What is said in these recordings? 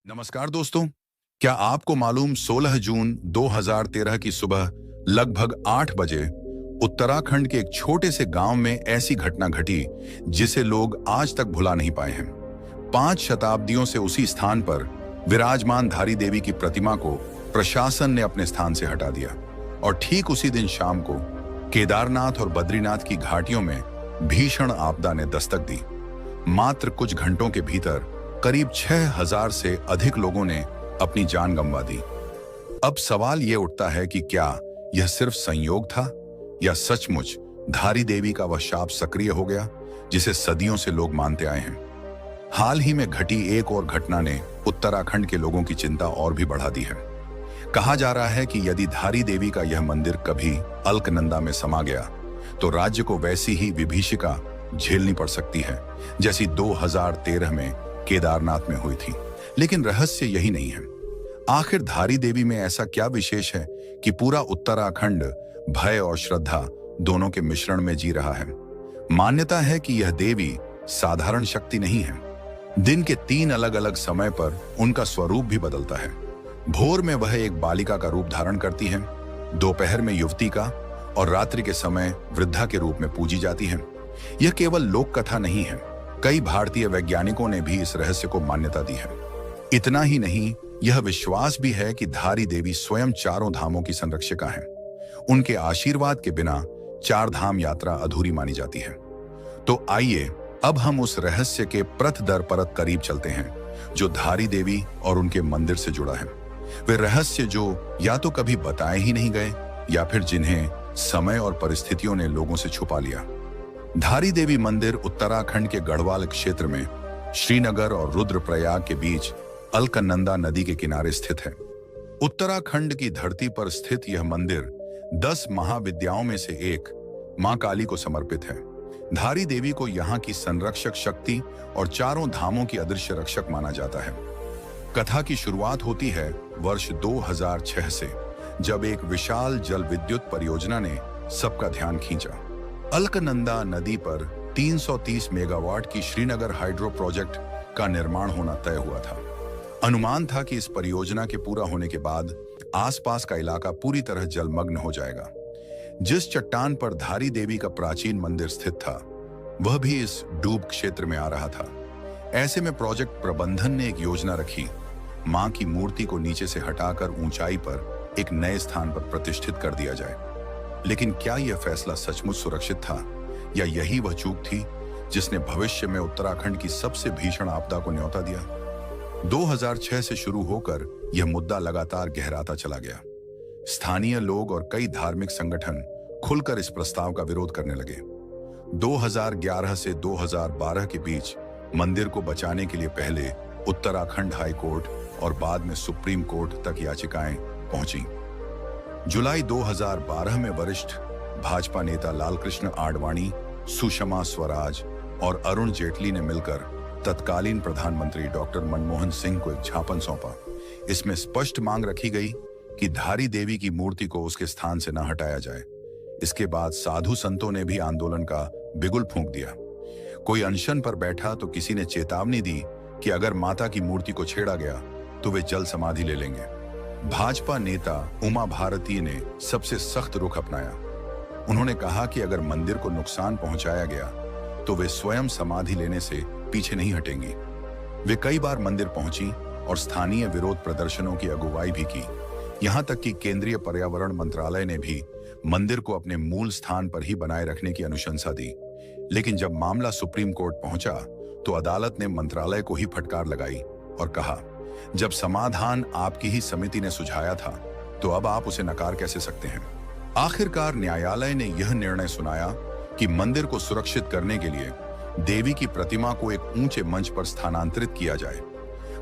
नमस्कार दोस्तों। क्या आपको मालूम 16 जून 2013 की सुबह लगभग 8 बजे उत्तराखंड के एक छोटे से गांव में ऐसी घटना घटी जिसे लोग आज तक भुला नहीं पाए हैं। 5 शताब्दियों से उसी स्थान पर विराजमान धारी देवी की प्रतिमा को प्रशासन ने अपने स्थान से हटा दिया और ठीक उसी दिन शाम को केदारनाथ और बद्रीनाथ की घाटियों में भीषण आपदा ने दस्तक दी। मात्र कुछ घंटों के भीतर करीब 6000 से अधिक लोगों ने अपनी जान गंवा दी। अब सवाल यह उठता है कि क्या यह सिर्फ संयोग था या सचमुच धारी देवी का वह शाप सक्रिय हो गया जिसे सदियों से लोग मानते आए हैं। हाल ही में घटी एक और घटना ने उत्तराखंड के लोगों की चिंता और भी बढ़ा दी है। कहा जा रहा है कि यदि धारी देवी का यह मंदिर कभी अलकनंदा में समा गया तो राज्य को वैसी ही विभीषिका झेलनी पड़ सकती है जैसी 2013 में केदारनाथ में हुई थी। लेकिन रहस्य यही नहीं है। आखिर धारी देवी में ऐसा क्या विशेष है कि पूरा उत्तराखंड भय और श्रद्धा दोनों के मिश्रण में जी रहा है। मान्यता है कि यह देवी साधारण शक्ति नहीं है। दिन के 3 अलग अलग समय पर उनका स्वरूप भी बदलता है। भोर में वह एक बालिका का रूप धारण करती है, दोपहर में युवती का और रात्रि के समय वृद्धा के रूप में पूजी जाती है। यह केवल लोक कथा नहीं है, कई भारतीय वैज्ञानिकों ने भी इस रहस्य को मान्यता दी है। इतना ही नहीं, यह विश्वास भी है कि धारी देवी स्वयं चारों धामों की संरक्षिका है। उनके आशीर्वाद के बिना 4 धाम यात्रा अधूरी मानी जाती है। तो आइए अब हम उस रहस्य के प्रथ दर परत करीब चलते हैं जो धारी देवी और उनके मंदिर से जुड़ा है। वे रहस्य जो या तो कभी बताए ही नहीं गए या फिर जिन्हें समय और परिस्थितियों ने लोगों से छुपा लिया। धारी देवी मंदिर उत्तराखंड के गढ़वाल क्षेत्र में श्रीनगर और रुद्रप्रयाग के बीच अलकनंदा नदी के किनारे स्थित है। उत्तराखंड की धरती पर स्थित यह मंदिर 10 महाविद्याओं में से एक मां काली को समर्पित है। धारी देवी को यहाँ की संरक्षक शक्ति और चारों धामों की अदृश्य रक्षक माना जाता है। कथा की शुरुआत होती है वर्ष 2006 से, जब एक विशाल जल विद्युत परियोजना ने सबका ध्यान खींचा। अलकनंदा नदी पर 330 मेगावाट की श्रीनगर हाइड्रो प्रोजेक्ट का निर्माण होना तय हुआ था। अनुमान था कि इस परियोजना के पूरा होने के बाद आसपास का इलाका पूरी तरह जलमग्न हो जाएगा। जिस चट्टान पर धारी देवी का प्राचीन मंदिर स्थित था, वह भी इस डूब क्षेत्र में आ रहा था। ऐसे में प्रोजेक्ट प्रबंधन ने एक योजना रखी, मां की मूर्ति को नीचे से हटाकर ऊंचाई पर एक नए स्थान पर प्रतिष्ठित कर दिया जाए। लेकिन क्या यह फैसला सचमुच सुरक्षित था या यही वह चूक थी जिसने भविष्य में उत्तराखंड की सबसे भीषण आपदा को न्योता दिया। 2006 से शुरू होकर यह मुद्दा लगातार गहराता चला गया। स्थानीय लोग और कई धार्मिक संगठन खुलकर इस प्रस्ताव का विरोध करने लगे। 2011 से 2012 के बीच मंदिर को बचाने के लिए पहले उत्तराखंड हाई कोर्ट और बाद में सुप्रीम कोर्ट तक याचिकाएं पहुंची। जुलाई 2012 में वरिष्ठ भाजपा नेता लालकृष्ण आडवाणी, सुषमा स्वराज और अरुण जेटली ने मिलकर तत्कालीन प्रधानमंत्री डॉक्टर मनमोहन सिंह को एक ज्ञापन सौंपा। इसमें स्पष्ट मांग रखी गई कि धारी देवी की मूर्ति को उसके स्थान से न हटाया जाए। इसके बाद साधु संतों ने भी आंदोलन का बिगुल फूंक दिया। कोई अनशन पर बैठा तो किसी ने चेतावनी दी कि अगर माता की मूर्ति को छेड़ा गया तो वे जल समाधि ले लेंगे। भाजपा नेता उमा भारती ने सबसे सख्त रुख अपनाया। उन्होंने कहा कि अगर मंदिर को नुकसान पहुंचाया गया तो वे स्वयं समाधि लेने से पीछे नहीं हटेंगी। वे कई बार मंदिर पहुंची और स्थानीय विरोध प्रदर्शनों की अगुवाई भी की। यहां तक कि केंद्रीय पर्यावरण मंत्रालय ने भी मंदिर को अपने मूल स्थान पर ही बनाए रखने की अनुशंसा दी। लेकिन जब मामला सुप्रीम कोर्ट पहुंचा तो अदालत ने मंत्रालय को ही फटकार लगाई और कहा, जब समाधान आपकी ही समिति ने सुझाया था तो अब आप उसे नकार कैसे सकते हैं। आखिरकार न्यायालय ने यह निर्णय सुनाया कि मंदिर को सुरक्षित करने के लिए देवी की प्रतिमा को एक ऊंचे मंच पर स्थानांतरित किया जाए,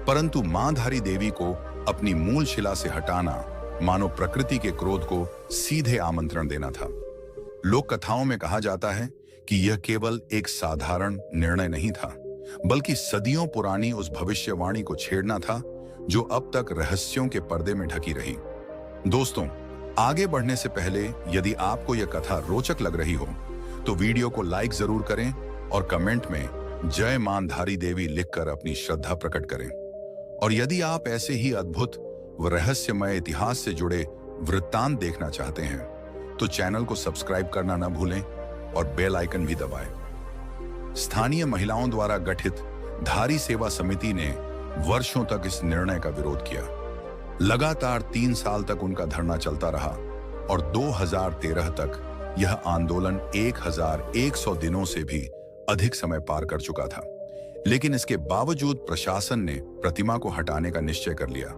परंतु मां धारी देवी को अपनी मूल शिला से हटाना मानो प्रकृति के क्रोध को सीधे आमंत्रण देना था। लोक कथाओं में कहा जाता है कि यह केवल एक साधारण निर्णय नहीं था, बल्कि सदियों पुरानी उस भविष्यवाणी को छेड़ना था जो अब तक रहस्यों के पर्दे में ढकी रही। दोस्तों, आगे बढ़ने से पहले यदि आपको यह कथा रोचक लग रही हो तो वीडियो को लाइक जरूर करें और कमेंट में जय मां धारी देवी लिखकर अपनी श्रद्धा प्रकट करें। और यदि आप ऐसे ही अद्भुत व रहस्यमय इतिहास से जुड़े वृत्तांत देखना चाहते हैं तो चैनल को सब्सक्राइब करना न भूलें और बेल आइकन भी दबाएं। स्थानीय महिलाओं द्वारा गठित धारी सेवा समिति ने वर्षों तक इस निर्णय का विरोध किया। लगातार 3 साल तक उनका धरना चलता रहा और 2013 तक यह आंदोलन 1100 दिनों से भी अधिक समय पार कर चुका था। लेकिन इसके बावजूद प्रशासन ने प्रतिमा को हटाने का निश्चय कर लिया।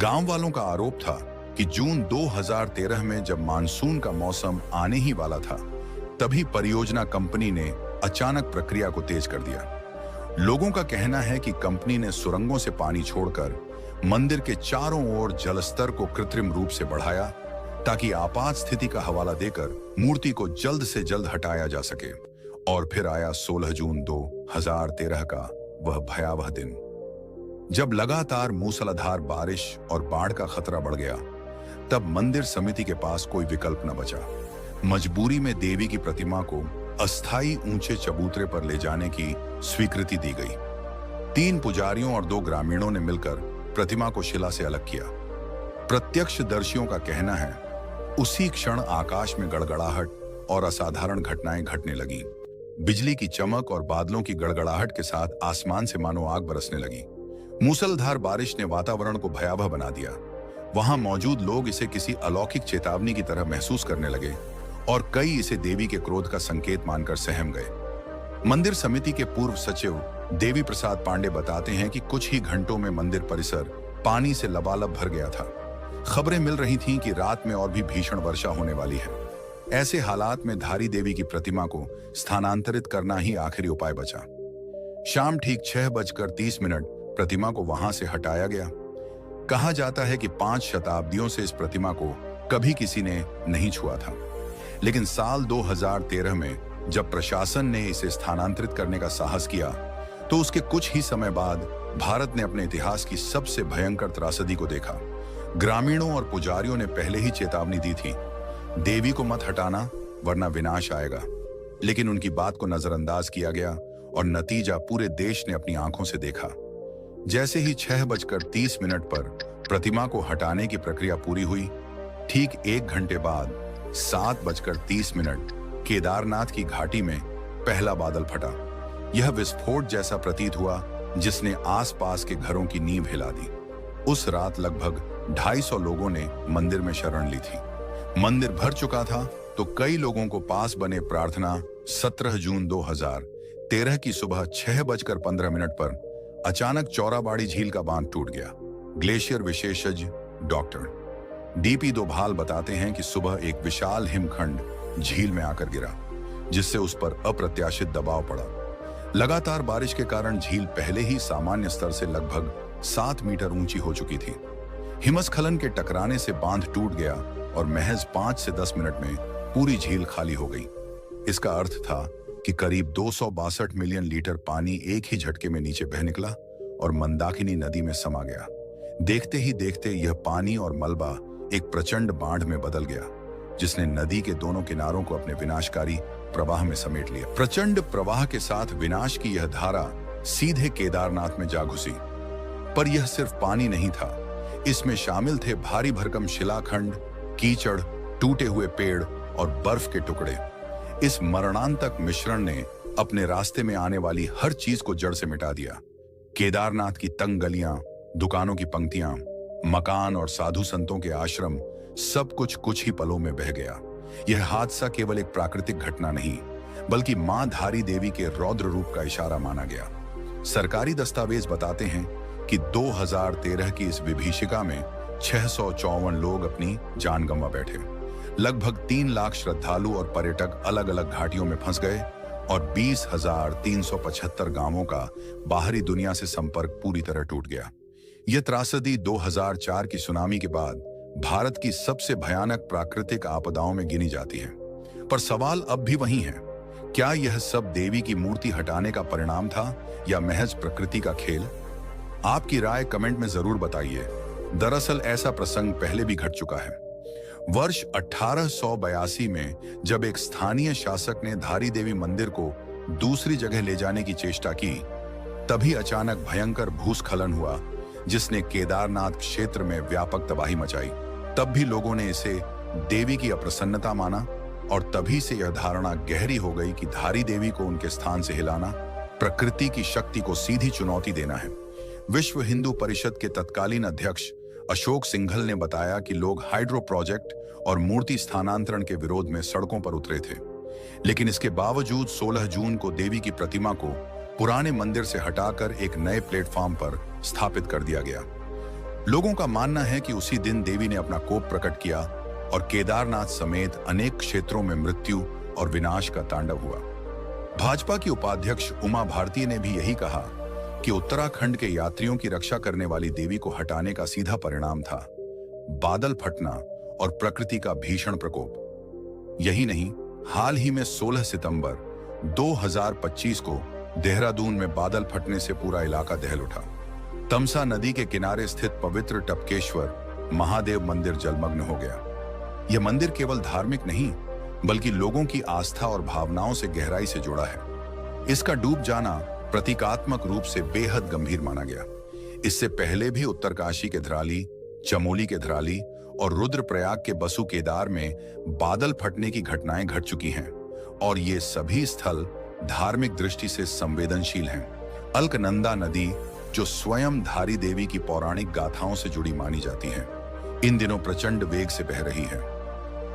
गांव वालों का आरोप था कि जून 2013 में जब मानसून का मौसम आने ही वाला था, तभी परियोजना कंपनी ने अचानक प्रक्रिया को तेज कर दिया। लोगों का कहना है कि कंपनी ने सुरंगों से पानी छोड़कर मंदिर के चारों ओर जलस्तर को कृत्रिम रूप से बढ़ाया ताकि आपात स्थिति का हवाला देकर मूर्ति को जल्द से जल्द हटाया जा सके। और फिर आया 16 जून 2013 का वह भयावह दिन, जब लगातार मूसलाधार बारिश और बाढ़ का खतरा बढ़ गया। तब मंदिर समिति के पास कोई विकल्प न बचा। मजबूरी में देवी की प्रतिमा को अस्थायी ऊंचे चबूतरे पर ले जाने की स्वीकृति दी गई। 3 पुजारियों और 2 ग्रामीणों ने मिलकर प्रतिमा को शिला से अलग किया। प्रत्यक्षदर्शियों का कहना है उसी क्षण आकाश में गड़गड़ाहट और असाधारण घटनाएं घटने लगी। बिजली की चमक और बादलों की गड़गड़ाहट के साथ आसमान से मानो आग बरसने लगी। मूसलाधार बारिश ने वातावरण को भयावह बना दिया। वहां मौजूद लोग इसे किसी अलौकिक चेतावनी की तरह महसूस करने लगे और कई इसे देवी के क्रोध का संकेत मानकर सहम गए। मंदिर समिति के पूर्व सचिव देवी प्रसाद पांडे बताते हैं कि कुछ ही घंटों में मंदिर परिसर पानी से लबालब भर गया था। खबरें मिल रही थीं कि रात में और भी भीषण वर्षा होने वाली है। ऐसे हालात में धारी देवी की प्रतिमा को स्थानांतरित करना ही आखिरी उपाय बचा। शाम ठीक 6:30 प्रतिमा को वहां से हटाया गया। कहा जाता है कि 5 शताब्दियों से इस प्रतिमा को कभी किसी ने नहीं छुआ था। लेकिन साल 2013 में जब प्रशासन ने इसे स्थानांतरित करने का साहस किया तो उसके कुछ ही समय बाद भारत ने अपने इतिहास की सबसे भयंकर त्रासदी को देखा। ग्रामीणों और पुजारियों ने पहले ही चेतावनी दी थी, देवी को मत हटाना वरना विनाश आएगा। लेकिन उनकी बात को नजरअंदाज किया गया और नतीजा पूरे देश ने अपनी आंखों से देखा। जैसे ही 6:30 पर प्रतिमा को हटाने की प्रक्रिया पूरी हुई, ठीक 1 घंटे बाद 7:30 केदारनाथ की घाटी में पहला बादल फटा। यह विस्फोट जैसा प्रतीत हुआ जिसने आसपास के घरों की नींव हिला दी। उस रात लगभग 250 लोगों ने मंदिर में शरण ली थी। मंदिर भर चुका था तो कई लोगों को पास बने प्रार्थना 17 जून 2013 की सुबह 6:15 पर अचानक चौराबाड़ी झील का बांध टूट गया। ग्लेशियर विशेषज्ञ डॉक्टर डीपी दोभाल बताते हैं कि सुबह एक विशाल हिमखंड झील में आकर गिरा, जिससे उस पर अप्रत्याशित दबाव पड़ा। लगातार बारिश के कारण झील पहले ही सामान्य स्तर से लगभग 7 मीटर ऊंची हो चुकी थी। हिमस्खलन के टकराने से बांध टूट गया और महज 5 से 10 मिनट में पूरी झील खाली हो गई। इसका अर्थ था कि करीब 262 मिलियन लीटर पानी एक ही झटके में नीचे बह निकला और मंदाकिनी नदी में समा गया। देखते ही देखते यह पानी और मलबा एक प्रचंड बाढ़ में बदल गया, जिसने नदी के दोनों किनारों को अपने विनाशकारी प्रवाह में समेट लिया। प्रचंड प्रवाह के साथ विनाश की यह धारा सीधे केदारनाथ में जा घुसी। पर यह सिर्फ पानी नहीं था, इसमें शामिल थे भारी भरकम शिलाखंड, कीचड़, टूटे हुए पेड़ और बर्फ के टुकड़े। इस मरणांतक मिश्रण ने अपने रास्ते में आने वाली हर चीज को जड़ से मिटा दिया। केदारनाथ की तंग गलियां, दुकानों की पंक्तियां, मकान और साधु संतों के आश्रम, सब कुछ ही पलों में बह गया। यह हादसा केवल एक प्राकृतिक घटना नहीं, बल्कि मां धारी देवी के रौद्र रूप का इशारा माना गया। सरकारी दस्तावेज बताते हैं कि 2013 की इस विभीषिका में 654 लोग अपनी जान गंवा बैठे। लगभग 3 लाख श्रद्धालु और पर्यटक अलग अलग घाटियों में फंस गए और 20,375 गांवों का बाहरी दुनिया से संपर्क पूरी तरह टूट गया। यह त्रासदी 2004 की सुनामी के बाद भारत की सबसे भयानक प्राकृतिक आपदाओं में गिनी जाती है। पर सवाल अब भी वही है, क्या यह सब देवी की मूर्ति हटाने का परिणाम था या महज प्रकृति का खेल? आपकी राय कमेंट में जरूर बताइए। दरअसल ऐसा प्रसंग पहले भी घट चुका है। वर्ष 1882 में जब एक स्थानीय शासक ने धारी देवी मंदिर को दूसरी जगह ले जाने की चेष्टा की, तभी अचानक भयंकर भूस्खलन हुआ, जिसने केदारनाथ क्षेत्र में व्यापक तबाही मचाई। तब भी लोगों ने इसे देवी की अप्रसन्नता माना और तभी से यह धारणा गहरी हो गई कि धारी देवी को उनके स्थान से हिलाना प्रकृति की शक्ति को सीधी चुनौती देना है। विश्व हिंदू परिषद के तत्कालीन अध्यक्ष अशोक सिंघल ने बताया कि लोग हाइड्रो प्रोजेक्ट और मूर्ति स्थानांतरण के विरोध में सड़कों पर उतरे थे, लेकिन इसके बावजूद 16 जून को देवी की प्रतिमा को पुराने मंदिर से हटाकर एक नए प्लेटफॉर्म पर स्थापित कर दिया गया। लोगों का मानना है कि उसी दिन देवी ने अपना कोप प्रकट किया और केदारनाथ समेत अनेक क्षेत्रों में मृत्यु और विनाश का तांडव हुआ। भाजपा की उपाध्यक्ष उमा भारती ने भी यही कहा कि उत्तराखंड के यात्रियों की रक्षा करने वाली देवी को हटाने का सीधा परिणाम था बादल फटना और प्रकृति का भीषण प्रकोप। यही नहीं, हाल ही में 16 सितंबर 2025 को देहरादून में बादल फटने से पूरा इलाका दहल उठा। तमसा नदी के किनारे स्थित पवित्र टपकेश्वर महादेव मंदिर जलमग्न हो गया। यह मंदिर केवल धार्मिक नहीं बल्कि लोगों की आस्था और भावनाओं से गहराई से जुड़ा है। इसका डूब जाना प्रतीकात्मक रूप से बेहद गंभीर माना गया। इससे पहले भी उत्तरकाशी के धराली, चमोली के धराली और रुद्रप्रयाग के बसु केदार में बादल फटने की घटनाएं घट चुकी हैं और ये सभी स्थल धार्मिक दृष्टि से संवेदनशील हैं। अलकनंदा नदी, जो स्वयं धारी देवी की पौराणिक गाथाओं से जुड़ी मानी जाती है, इन दिनों प्रचंड वेग से बह रही है।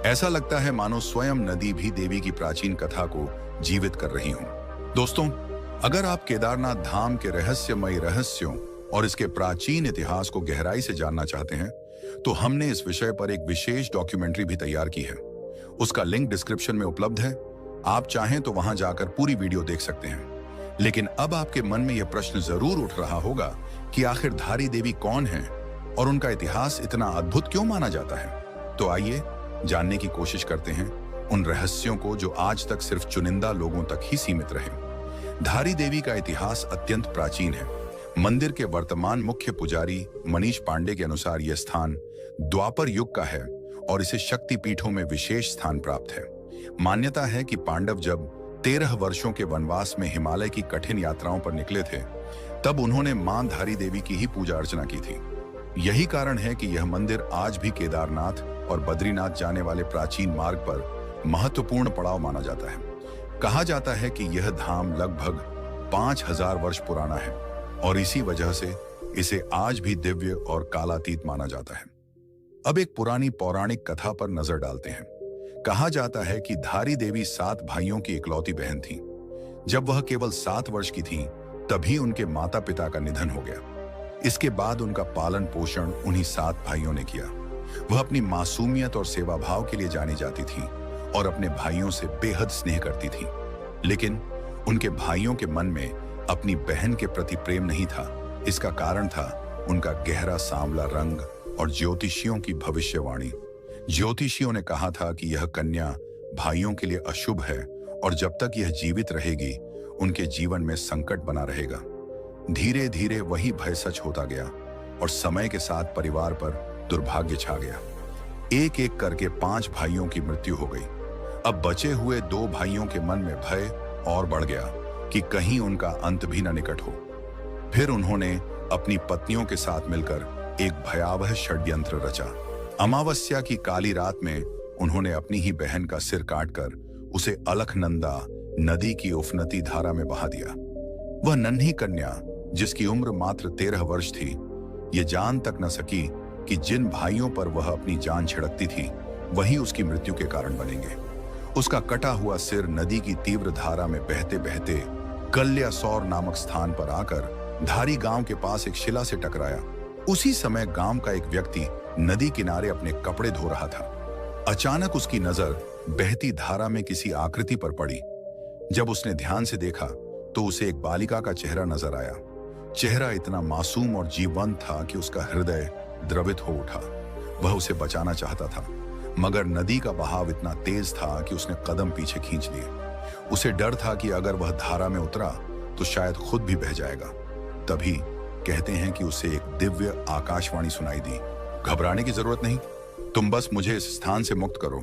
ऐसा लगता है मानो स्वयं नदी भी देवी की प्राचीन कथा को जीवित कर रही हो। दोस्तों, अगर आप केदारनाथ धाम के रहस्यमयी रहस्यों और इसके प्राचीन इतिहास को गहराई से जानना चाहते हैं, तो हमने इस विषय पर एक विशेष डॉक्यूमेंट्री भी तैयार की है। उसका लिंक डिस्क्रिप्शन में उपलब्ध है। आप चाहें तो वहां जाकर पूरी वीडियो देख सकते हैं। लेकिन अब आपके मन में यह प्रश्न जरूर उठ रहा होगा कि आखिर धारी देवी कौन है और उनका इतिहास इतना अद्भुत क्यों माना जाता है। तो आइए जानने की कोशिश करते हैं उन रहस्यों को जो आज तक सिर्फ चुनिंदा लोगों तक ही सीमित रहे। धारी देवी का इतिहास अत्यंत प्राचीन है। मंदिर के वर्तमान मुख्य पुजारी मनीष पांडे के अनुसार यह स्थान द्वापर युग का है और इसे शक्ति पीठों में विशेष स्थान प्राप्त है। मान्यता है कि पांडव जब 13 वर्षों के वनवास में हिमालय की कठिन यात्राओं पर निकले थे, तब उन्होंने मां धारी देवी की ही पूजा अर्चना की थी। यही कारण है कि यह मंदिर आज भी केदारनाथ और बद्रीनाथ जाने वाले प्राचीन मार्ग पर महत्वपूर्ण पड़ाव माना जाता है। कहा जाता है कि यह धाम लगभग 5000 वर्ष पुराना है और इसी वजह से इसे आज भी दिव्य और कालातीत माना जाता है। अब एक पुरानी पौराणिक कथा पर नजर डालते हैं। कहा जाता है कि धारी देवी 7 भाइयों की इकलौती बहन थी। जब वह केवल 7 वर्ष की थी, तभी उनके माता पिता का निधन हो गया। इसके बाद उनका पालन पोषण उन्हीं 7 भाइयों ने किया। वह अपनी मासूमियत और सेवा भाव के लिए जानी जाती थी और अपने भाइयों से बेहद स्नेह करती थी। लेकिन उनके भाइयों के मन में अपनी बहन के प्रति प्रेम नहीं था। इसका कारण था उनका गहरा सांवला रंग और ज्योतिषियों की भविष्यवाणी। ज्योतिषियों ने कहा था कि यह कन्या भाइयों के लिए अशुभ है और जब तक यह जीवित रहेगी, उनके जीवन में संकट बना रहेगा। धीरे धीरे वही भय सच होता गया और समय के साथ परिवार पर दुर्भाग्य छा गया। एक एक करके 5 भाइयों की मृत्यु हो गई। अब बचे हुए 2 भाइयों के मन में भय और बढ़ गया कि कहीं उनका अंत भी न निकट हो। फिर उन्होंने अपनी पत्नियों के साथ मिलकर एक भयावह षड्यंत्र रचा। अमावस्या की काली रात में उन्होंने अपनी ही बहन का सिर काटकर उसे अलकनंदा नदी की उफनती धारा में बहा दिया। वह नन्ही कन्या, जिसकी उम्र मात्र 13 वर्ष थी, ये जान तक न सकी कि जिन भाइयों पर वह अपनी जान छिड़कती थी, वही उसकी मृत्यु के कारण बनेंगे। उसका कटा हुआ सिर नदी की तीव्र धारा में बहते बहते कल्यासौर नामक स्थान पर आकर धारी गांव के पास एक शिला से टकराया। उसी समय गांव का एक व्यक्ति नदी किनारे अपने कपड़े धो रहा था। अचानक उसकी नजर बहती धारा में किसी आकृति पर पड़ी। जब उसने ध्यान से देखा तो उसे एक बालिका का चेहरा नजर आया। चेहरा इतना मासूम और जीवंत था कि उसका हृदय द्रवित हो उठा। वह उसे बचाना चाहता था, मगर नदी का बहाव इतना तेज था कि उसने कदम पीछे खींच लिए। उसे डर था कि अगर वह धारा में उतरा तो शायद खुद भी बह जाएगा। तभी कहते हैं कि उसे एक दिव्य आकाशवाणी सुनाई दी, घबराने की जरूरत नहीं, तुम बस मुझे इस स्थान से मुक्त करो।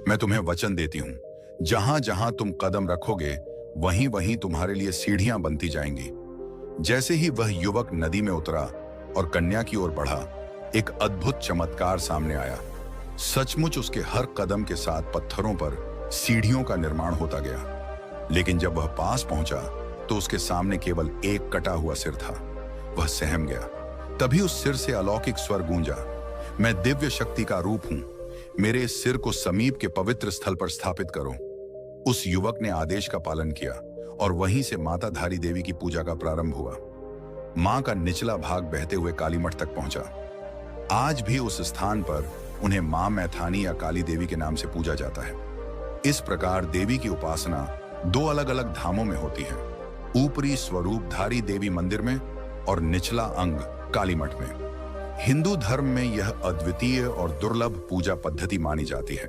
मैं तुम्हें वचन देती हूँ, जहां जहां तुम कदम रखोगे वहीं वहीं तुम्हारे लिए सीढ़ियां बनती जाएंगी। जैसे ही वह युवक नदी में उतरा, और कन्या की ओर बढ़ा, एक अद्भुत चमत्कार सामने आया। सचमुच उसके हर कदम के साथ पत्थरों पर सीढ़ियों का निर्माण होता गया। लेकिन जब वह पास पहुंचा तो उसके सामने केवल एक कटा हुआ सिर था। वह सहम गया। तभी उस सिर से अलौकिक स्वर गूंजा, मैं दिव्य शक्ति का रूप हूं, मेरे इस सिर को समीप के पवित्र स्थल पर स्थापित करो। उस युवक ने आदेश का पालन किया और वहीं से माता धारी देवी की पूजा का प्रारंभ हुआ। मां का निचला भाग बहते हुए कालीमठ तक पहुंचा। आज भी उस स्थान पर उन्हें मां मैथानी या काली देवी के नाम से पूजा जाता है। इस प्रकार देवी की उपासना दो अलग अलग धामों में होती है, ऊपरी स्वरूप धारी देवी मंदिर में और निचला अंग कालीमठ में। हिंदू धर्म में यह अद्वितीय और दुर्लभ पूजा पद्धति मानी जाती है।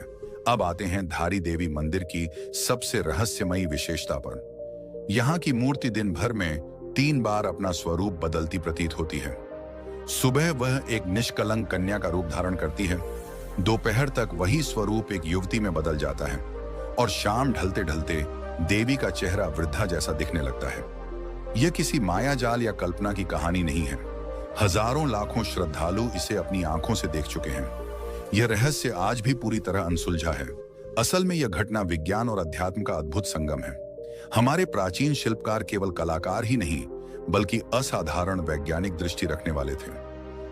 अब आते हैं धारी देवी मंदिर की सबसे रहस्यमयी विशेषता पर। यहाँ की मूर्ति दिन भर में 3 बार अपना स्वरूप बदलती प्रतीत होती है। सुबह वह एक निष्कलंक कन्या का रूप धारण करती है, दोपहर तक वही स्वरूप एक युवती में बदल जाता है और शाम ढलते ढलते देवी का चेहरा वृद्धा जैसा दिखने लगता है। यह किसी मायाजाल या कल्पना की कहानी नहीं है। हजारों लाखों श्रद्धालु इसे अपनी आंखों से देख चुके हैं। यह रहस्य आज भी पूरी तरह अनसुलझा है। असल में यह घटना विज्ञान और अध्यात्म का अद्भुत संगम है। हमारे प्राचीन शिल्पकार केवल कलाकार ही नहीं, बल्कि असाधारण वैज्ञानिक दृष्टि रखने वाले थे।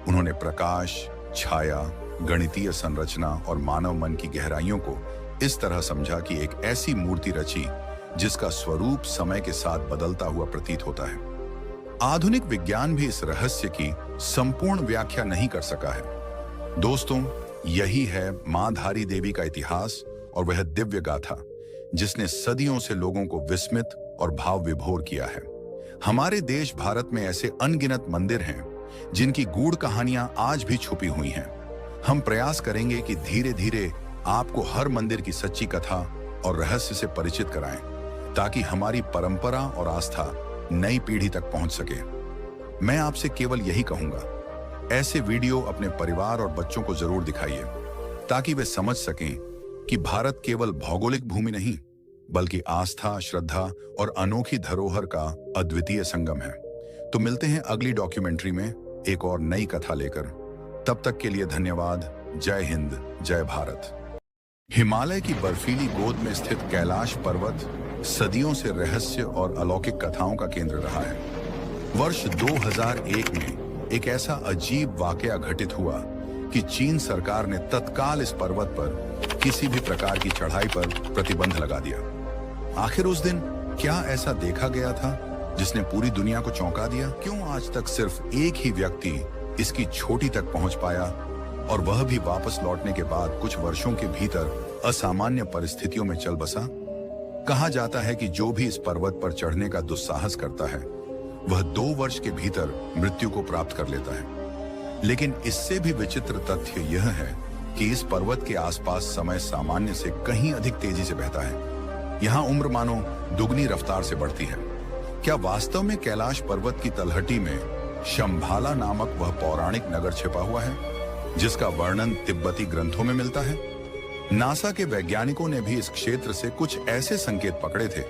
उन्होंने प्रकाश, छाया, गणितीय संरचना और मानव मन की गहराइयों को इस तरह समझा कि एक ऐसी मूर्ति रची जिसका स्वरूप समय के साथ बदलता हुआ प्रतीत होता है। आधुनिक विज्ञान भी इस रहस्य की संपूर्ण व्याख्या नहीं कर सका है। दोस्तों, यही है मां धारी देवी का इतिहास और वह दिव्य गाथा जिसने सदियों से लोगों को विस्मित और भाव विभोर किया है। हमारे देश भारत में ऐसे अनगिनत मंदिर हैं जिनकी गूढ़ कहानियां आज भी छुपी हुई हैं। हम प्रयास करेंगे कि धीरे धीरे आपको हर मंदिर की सच्ची कथा और रहस्य से परिचित कराएं, ताकि हमारी परंपरा और आस्था नई पीढ़ी तक पहुंच सके। मैं आपसे केवल यही कहूंगा, ऐसे वीडियो अपने परिवार और बच्चों को जरूर दिखाइए, ताकि वे समझ सकें कि भारत केवल भौगोलिक भूमि नहीं, बल्कि आस्था, श्रद्धा और अनोखी धरोहर का अद्वितीय संगम है। तो मिलते हैं अगली डॉक्यूमेंट्री में एक और नई कथा लेकर। तब तक के लिए धन्यवाद। जय हिंद, जय भारत। हिमालय की बर्फीली गोद में स्थित कैलाश पर्वत सदियों से रहस्य और अलौकिक कथाओं का केंद्र रहा है। वर्ष 2001 में एक ऐसा अजीब वाकया घटित हुआ कि चीन सरकार ने तत्काल इस पर्वत पर किसी भी प्रकार की चढ़ाई पर प्रतिबंध लगा दिया। आखिर उस दिन क्या ऐसा देखा गया था जिसने पूरी दुनिया को चौंका दिया? क्यों आज तक सिर्फ एक ही व्यक्ति इसकी चोटी तक पहुंच पाया, और वह भी वापस लौटने के बाद कुछ वर्षों के भीतर असामान्य परिस्थितियों में चल बसा? कहा जाता है कि जो भी इस पर्वत पर चढ़ने का दुस्साहस करता है वह 2 वर्ष के भीतर मृत्यु को प्राप्त कर लेता है। लेकिन इससे भी विचित्र तथ्य यह है कि इस पर्वत के आसपास समय सामान्य से कहीं अधिक तेजी से बहता है। यहाँ उम्र मानो दुगनी रफ्तार से बढ़ती है। क्या वास्तव में कैलाश पर्वत की तलहटी में शंभाला नामक वह पौराणिक नगर छिपा हुआ है, जिसका वर्णन तिब्बती ग्रंथों में मिलता है? नासा के वैज्ञानिकों ने भी इस क्षेत्र से कुछ ऐसे संकेत पकड़े थे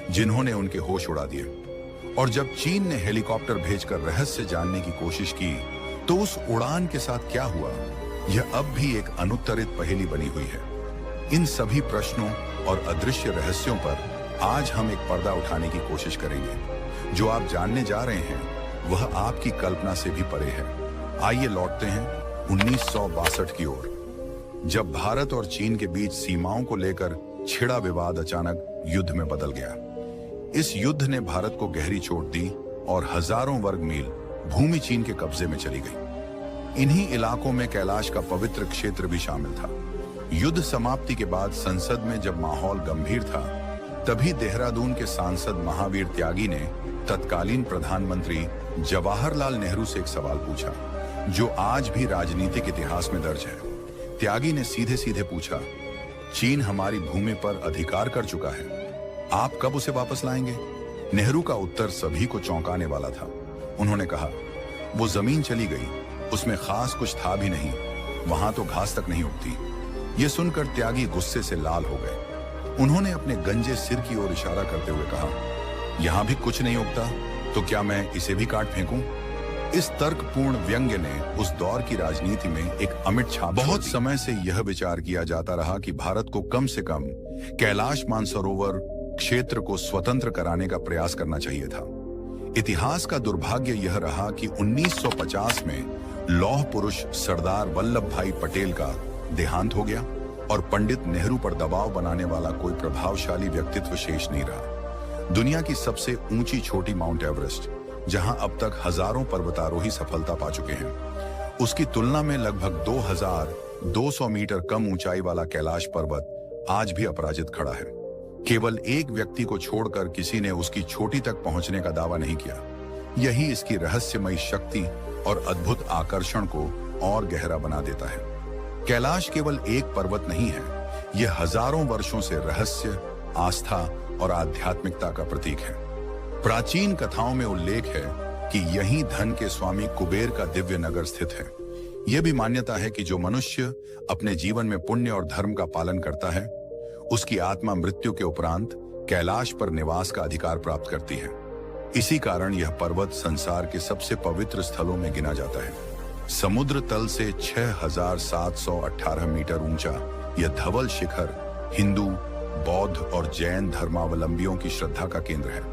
जिन्होंने उनके होश उड़ा दिए। और जब चीन ने हेलीकॉप्टर भेजकर रहस्य जानने की कोशिश की तो उस उड़ान के साथ क्या हुआ, यह अब भी एक अनुत्तरित पहेली बनी हुई है। इन सभी प्रश्नों और अदृश्य रहस्यों पर आज हम एक पर्दा उठाने की कोशिश करेंगे। जो आप जानने जा रहे हैं वह आपकी कल्पना से भी परे है। आइए लौटते हैं 1962 की ओर, जब भारत और चीन के बीच सीमाओं को लेकर छिड़ा विवाद अचानक युद्ध में बदल गया। इस युद्ध ने भारत को गहरी चोट दी और हजारों वर्ग मील भूमि चीन के कब्जे में चली गई। इन्हीं इलाकों में कैलाश का पवित्र क्षेत्र भी शामिल था। युद्ध समाप्ति के बाद संसद में जब माहौल गंभीर था, तभी देहरादून के सांसद महावीर त्यागी ने तत्कालीन प्रधानमंत्री जवाहरलाल नेहरू से एक सवाल पूछा, जो आज भी राजनीतिक इतिहास में दर्ज है। त्यागी ने सीधे सीधे पूछा, चीन हमारी भूमि पर अधिकार कर चुका है, आप कब उसे वापस लाएंगे? नेहरू का उत्तर सभी को चौंकाने वाला था। उन्होंने कहा, वो जमीन चली गई, उसमें खास कुछ था भी नहीं, वहां तो घास तक नहीं उगती। ये सुनकर त्यागी गुस्से से लाल हो गए। उन्होंने अपने गंजे सिर की ओर इशारा करते हुए कहा, यहां भी कुछ नहीं उगता, तो क्या मैं इसे भी काट फेंकूं? इस तर्कपूर्ण व्यंग्य ने उस दौर की राजनीति में एक अमिट छाप। बहुत समय से यह विचार किया जाता रहा कि भारत को कम से कम कैलाश मानसरोवर क्षेत्र को स्वतंत्र कराने का प्रयास करना चाहिए था। इतिहास का दुर्भाग्य यह रहा कि 1950 में लौह पुरुष सरदार वल्लभ भाई पटेल का देहांत हो गया और पंडित नेहरू पर दबाव बनाने वाला कोई प्रभावशाली व्यक्तित्व शेष नहीं रहा। दुनिया की सबसे ऊंची चोटी माउंट एवरेस्ट, जहां अब तक हजारों पर्वतारोही सफलता पा चुके हैं, उसकी तुलना में लगभग 2200 मीटर कम ऊंचाई वाला कैलाश पर्वत आज भी अपराजित खड़ा है। केवल एक व्यक्ति को छोड़कर किसी ने उसकी चोटी तक पहुंचने का दावा नहीं किया। यही इसकी रहस्यमयी शक्ति और अद्भुत आकर्षण को और गहरा बना देता है। कैलाश केवल एक पर्वत नहीं है, यह हजारों वर्षों से रहस्य, आस्था और आध्यात्मिकता का प्रतीक है। प्राचीन कथाओं में उल्लेख है कि यहीं धन के स्वामी कुबेर का दिव्य नगर स्थित है। यह भी मान्यता है कि जो मनुष्य अपने जीवन में पुण्य और धर्म का पालन करता है, उसकी आत्मा मृत्यु के उपरांत कैलाश पर निवास का अधिकार प्राप्त करती है। इसी कारण यह पर्वत संसार के सबसे पवित्र स्थलों में गिना जाता है। समुद्र तल से 6718 मीटर ऊंचा यह धवल शिखर हिंदू, बौद्ध और जैन धर्मावलंबियों की श्रद्धा का केंद्र है।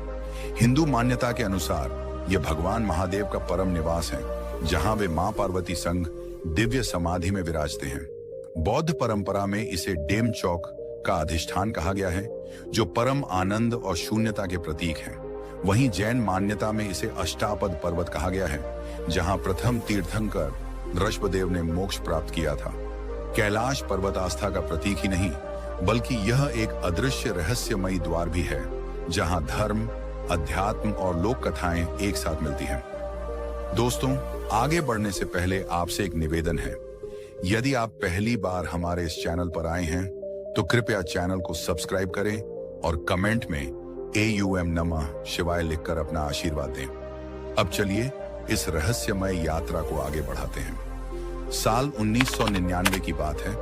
हिंदू मान्यता के अनुसार यह भगवान महादेव का परम निवास है, जहां वे मां पार्वती संग दिव्य समाधि में विराजते हैं। बौद्ध परंपरा में इसे डेम चौक का अधिष्ठान कहा गया है, जो परम आनंद और शून्यता के प्रतीक है। वहीं जैन मान्यता में इसे अष्टापद पर्वत कहा गया है, जहां प्रथम तीर्थंकर ऋषभदेव ने मोक्ष प्राप्त किया था। कैलाश पर्वत आस्था का प्रतीक ही नहीं, बल्कि यह एक अदृश्य रहस्यमयी द्वार भी है, जहां धर्म, अध्यात्म और लोक कथाएं एक साथ मिलती हैं। दोस्तों, आगे बढ़ने से पहले आपसे एक निवेदन है। यदि आप पहली बार हमारे इस चैनल पर आए हैं, तो कृपया चैनल को सब्सक्राइब करें और कमेंट में AUM नमः शिवाय लिखकर अपना आशीर्वाद दें। अब चलिए इस रहस्यमय यात्रा को आगे बढ़ाते हैं। साल 1999 की बात है,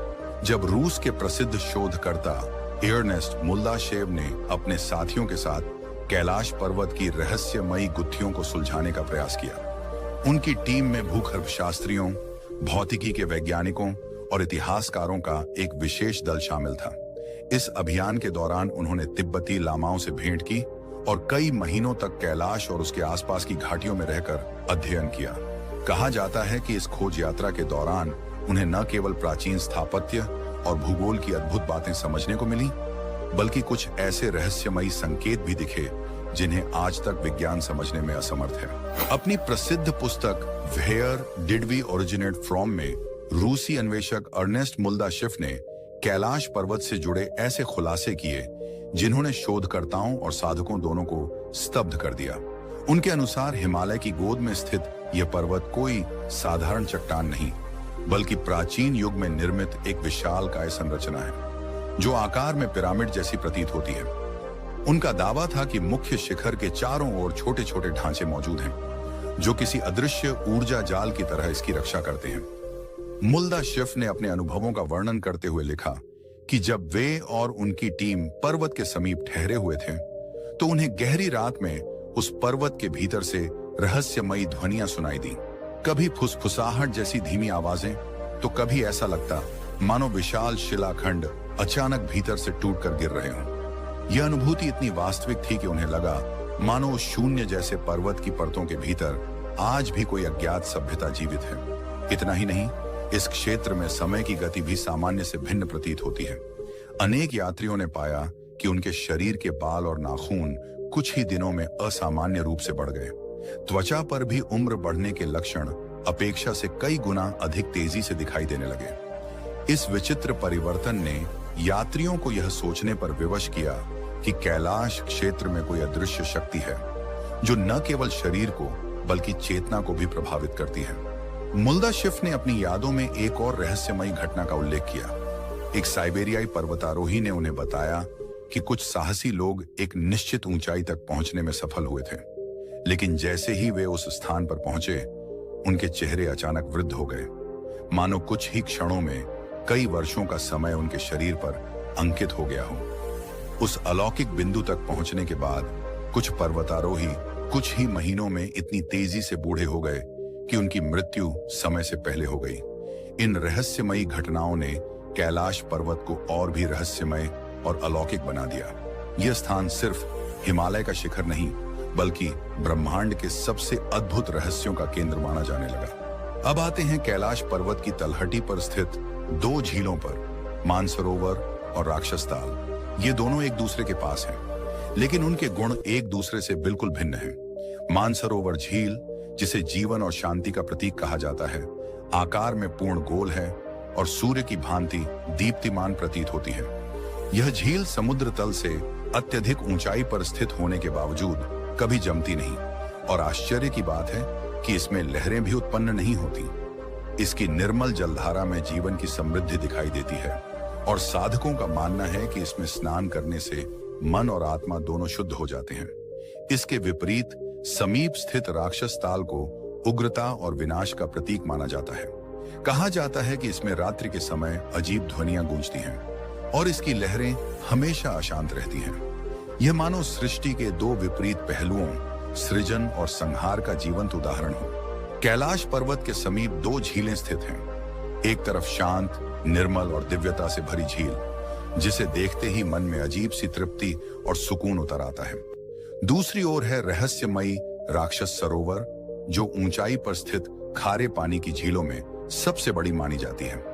जब रूस के प्रसिद्ध शोधकर्ता एर्नेस्ट मुल्दाशेव ने अपने साथियों के साथ कैलाश पर्वत की रहस्यमयी गुत्थियों को सुलझाने का प्रयास किया। उनकी टीम में भूगर्भ शास्त्रियों, भौतिकी के वैज्ञानिकों और इतिहासकारों का एक विशेष दल शामिल था। इस अभियान के दौरान उन्होंने तिब्बती लामाओं से भेंट की और कई महीनों तक कैलाश और उसके आसपास की घाटियों में रहकर अध्ययन किया। कहा जाता है कि इस खोज यात्रा के दौरान उन्हें न केवल प्राचीन स्थापत्य और भूगोल की अद्भुत बातें समझने को मिली, बल्कि कुछ ऐसे रहस्यमयी संकेत भी दिखे जिन्हें आज तक विज्ञान समझने में असमर्थ है। अपनी प्रसिद्ध पुस्तक where did we originate from में रूसी अन्वेषक अर्नेस्ट मुल्दाशेव ने कैलाश पर्वत से जुड़े ऐसे खुलासे किए जिन्होंने शोधकर्ताओं और साधकों दोनों को स्तब्ध कर दिया। उनके अनुसार हिमालय की गोद में स्थित यह पर्वत कोई साधारण चट्टान नहीं, बल्कि प्राचीन युग में निर्मित एक विशालकाय संरचना है, जो आकार में पिरामिड जैसी प्रतीत होती है। उनका दावा था कि मुख्य शिखर के चारों ओर छोटे छोटे ढांचे मौजूद हैं, जो किसी अदृश्य ऊर्जा जाल की तरह इसकी रक्षा करते हैं। मुल्दाशेव ने अपने अनुभवों का वर्णन करते हुए लिखा कि जब वे और उनकी टीम पर्वत के समीप ठहरे हुए थे, तो उन्हें गहरी रात में उस पर्वत के भीतर से रहस्यमयी ध्वनियां सुनाई दी। कभी फुसफुसाहट जैसी धीमी आवाजें, तो कभी ऐसा लगता मानो विशाल शिलाखंड अचानक भीतर से टूटकर गिर रहे हों। यह अनुभूति इतनी वास्तविक थी कि उन्हें लगा मानो उस शून्य जैसे पर्वत की परतों के भीतर आज भी कोई अज्ञात सभ्यता जीवित है। इतना ही नहीं, इस क्षेत्र में समय की गति भी सामान्य से भिन्न प्रतीत होती है। अनेक यात्रियों ने पाया कि उनके शरीर के बाल और नाखून कुछ ही दिनों में असामान्य रूप से बढ़ गए। त्वचा पर भी उम्र बढ़ने के लक्षण अपेक्षा से कई गुना अधिक तेजी से दिखाई देने लगे। इस विचित्र परिवर्तन ने यात्रियों को यह सोचने पर विवश किया कि कैलाश क्षेत्र में कोई अदृश्य शक्ति है, जो न केवल शरीर को बल्कि चेतना को भी प्रभावित करती है। मुल्दाशेव ने अपनी यादों में एक और रहस्यमयी घटना का उल्लेख किया। एक साइबेरियाई पर्वतारोही ने उन्हें बताया कि कुछ साहसी लोग एक निश्चित ऊंचाई तक पहुंचने में सफल हुए थे, लेकिन जैसे ही वे उस स्थान पर पहुंचे, उनके चेहरे अचानक वृद्ध हो गए, मानो कुछ ही क्षणों में कई वर्षों का समय उनके शरीर पर अंकित हो गया हो। उस अलौकिक बिंदु तक पहुंचने के बाद कुछ पर्वतारोही कुछ ही महीनों में इतनी तेजी से बूढ़े हो गए कि उनकी मृत्यु समय से पहले हो गई। इन रहस्यमयी घटनाओं ने कैलाश पर्वत को और भी रहस्यमय और अलौकिक बना दिया। यह स्थान सिर्फ हिमालय का शिखर नहीं, बल्कि ब्रह्मांड के सबसे अद्भुत रहस्यों का केंद्र माना जाने लगा। अब आते हैं कैलाश पर्वत की तलहटी पर स्थित दो झीलों पर, मानसरोवर और राक्षस ताल। ये दोनों एक दूसरे के पास हैं, लेकिन उनके गुण एक दूसरे से बिल्कुल भिन्न हैं। मानसरोवर झील, जिसे जीवन और शांति का प्रतीक कहा जाता है, आकार में पूर्ण गोल है और सूर्य की भांति दीप्तिमान प्रतीत होती है। यह झील समुद्र तल से अत्यधिक ऊंचाई पर स्थित होने के बावजूद कभी जमती नहीं, और आश्चर्य की बात है कि इसमें लहरें भी उत्पन्न नहीं होती। इसकी निर्मल जलधारा में जीवन की समृद्धि दिखाई देती है, और साधकों का मानना है कि इसमें स्नान करने से मन और आत्मा दोनों शुद्ध हो जाते हैं। इसके विपरीत समीप स्थित राक्षस ताल को उग्रता और विनाश का प्रतीक माना जाता है। कहा जाता है कि इसमें रात्रि के समय अजीब ध्वनियां गूंजती हैं और इसकी लहरें हमेशा अशांत रहती हैं। यह मानो सृष्टि के दो विपरीत पहलुओं, सृजन और संहार का जीवंत उदाहरण हो। कैलाश पर्वत के समीप दो झीलें स्थित हैं। एक तरफ शांत, निर्मल और दिव्यता से भरी झील, जिसे देखते ही मन में अजीब सी तृप्ति और सुकून उतर आता है। दूसरी ओर है रहस्यमयी राक्षस सरोवर, जो ऊंचाई पर स्थित खारे पानी की झीलों में सबसे बड़ी मानी जाती है।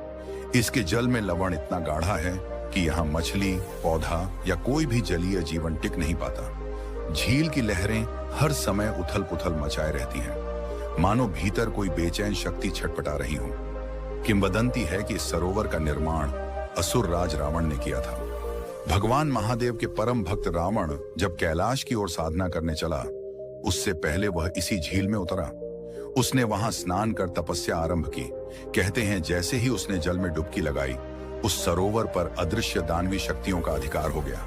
इसके जल में लवण इतना गाढ़ा है कि यहाँ मछली, पौधा या कोई भी जलीय जीवन टिक नहीं पाता। झील की लहरें हर समय उथल पुथल मचाए रहती हैं, मानो भीतर कोई बेचैन शक्ति छटपटा रही हो। किंवदंती है कि इस सरोवर का निर्माण असुर राज रावण ने किया था। भगवान महादेव के परम भक्त रावण जब कैलाश की ओर साधना करने चला, उससे पहले वह इसी झील में उतरा। उसने वहां स्नान कर तपस्या आरंभ की। कहते हैं जैसे ही उसने जल में डुबकी लगाई, उस सरोवर पर अदृश्य दानवी शक्तियों का अधिकार हो गया।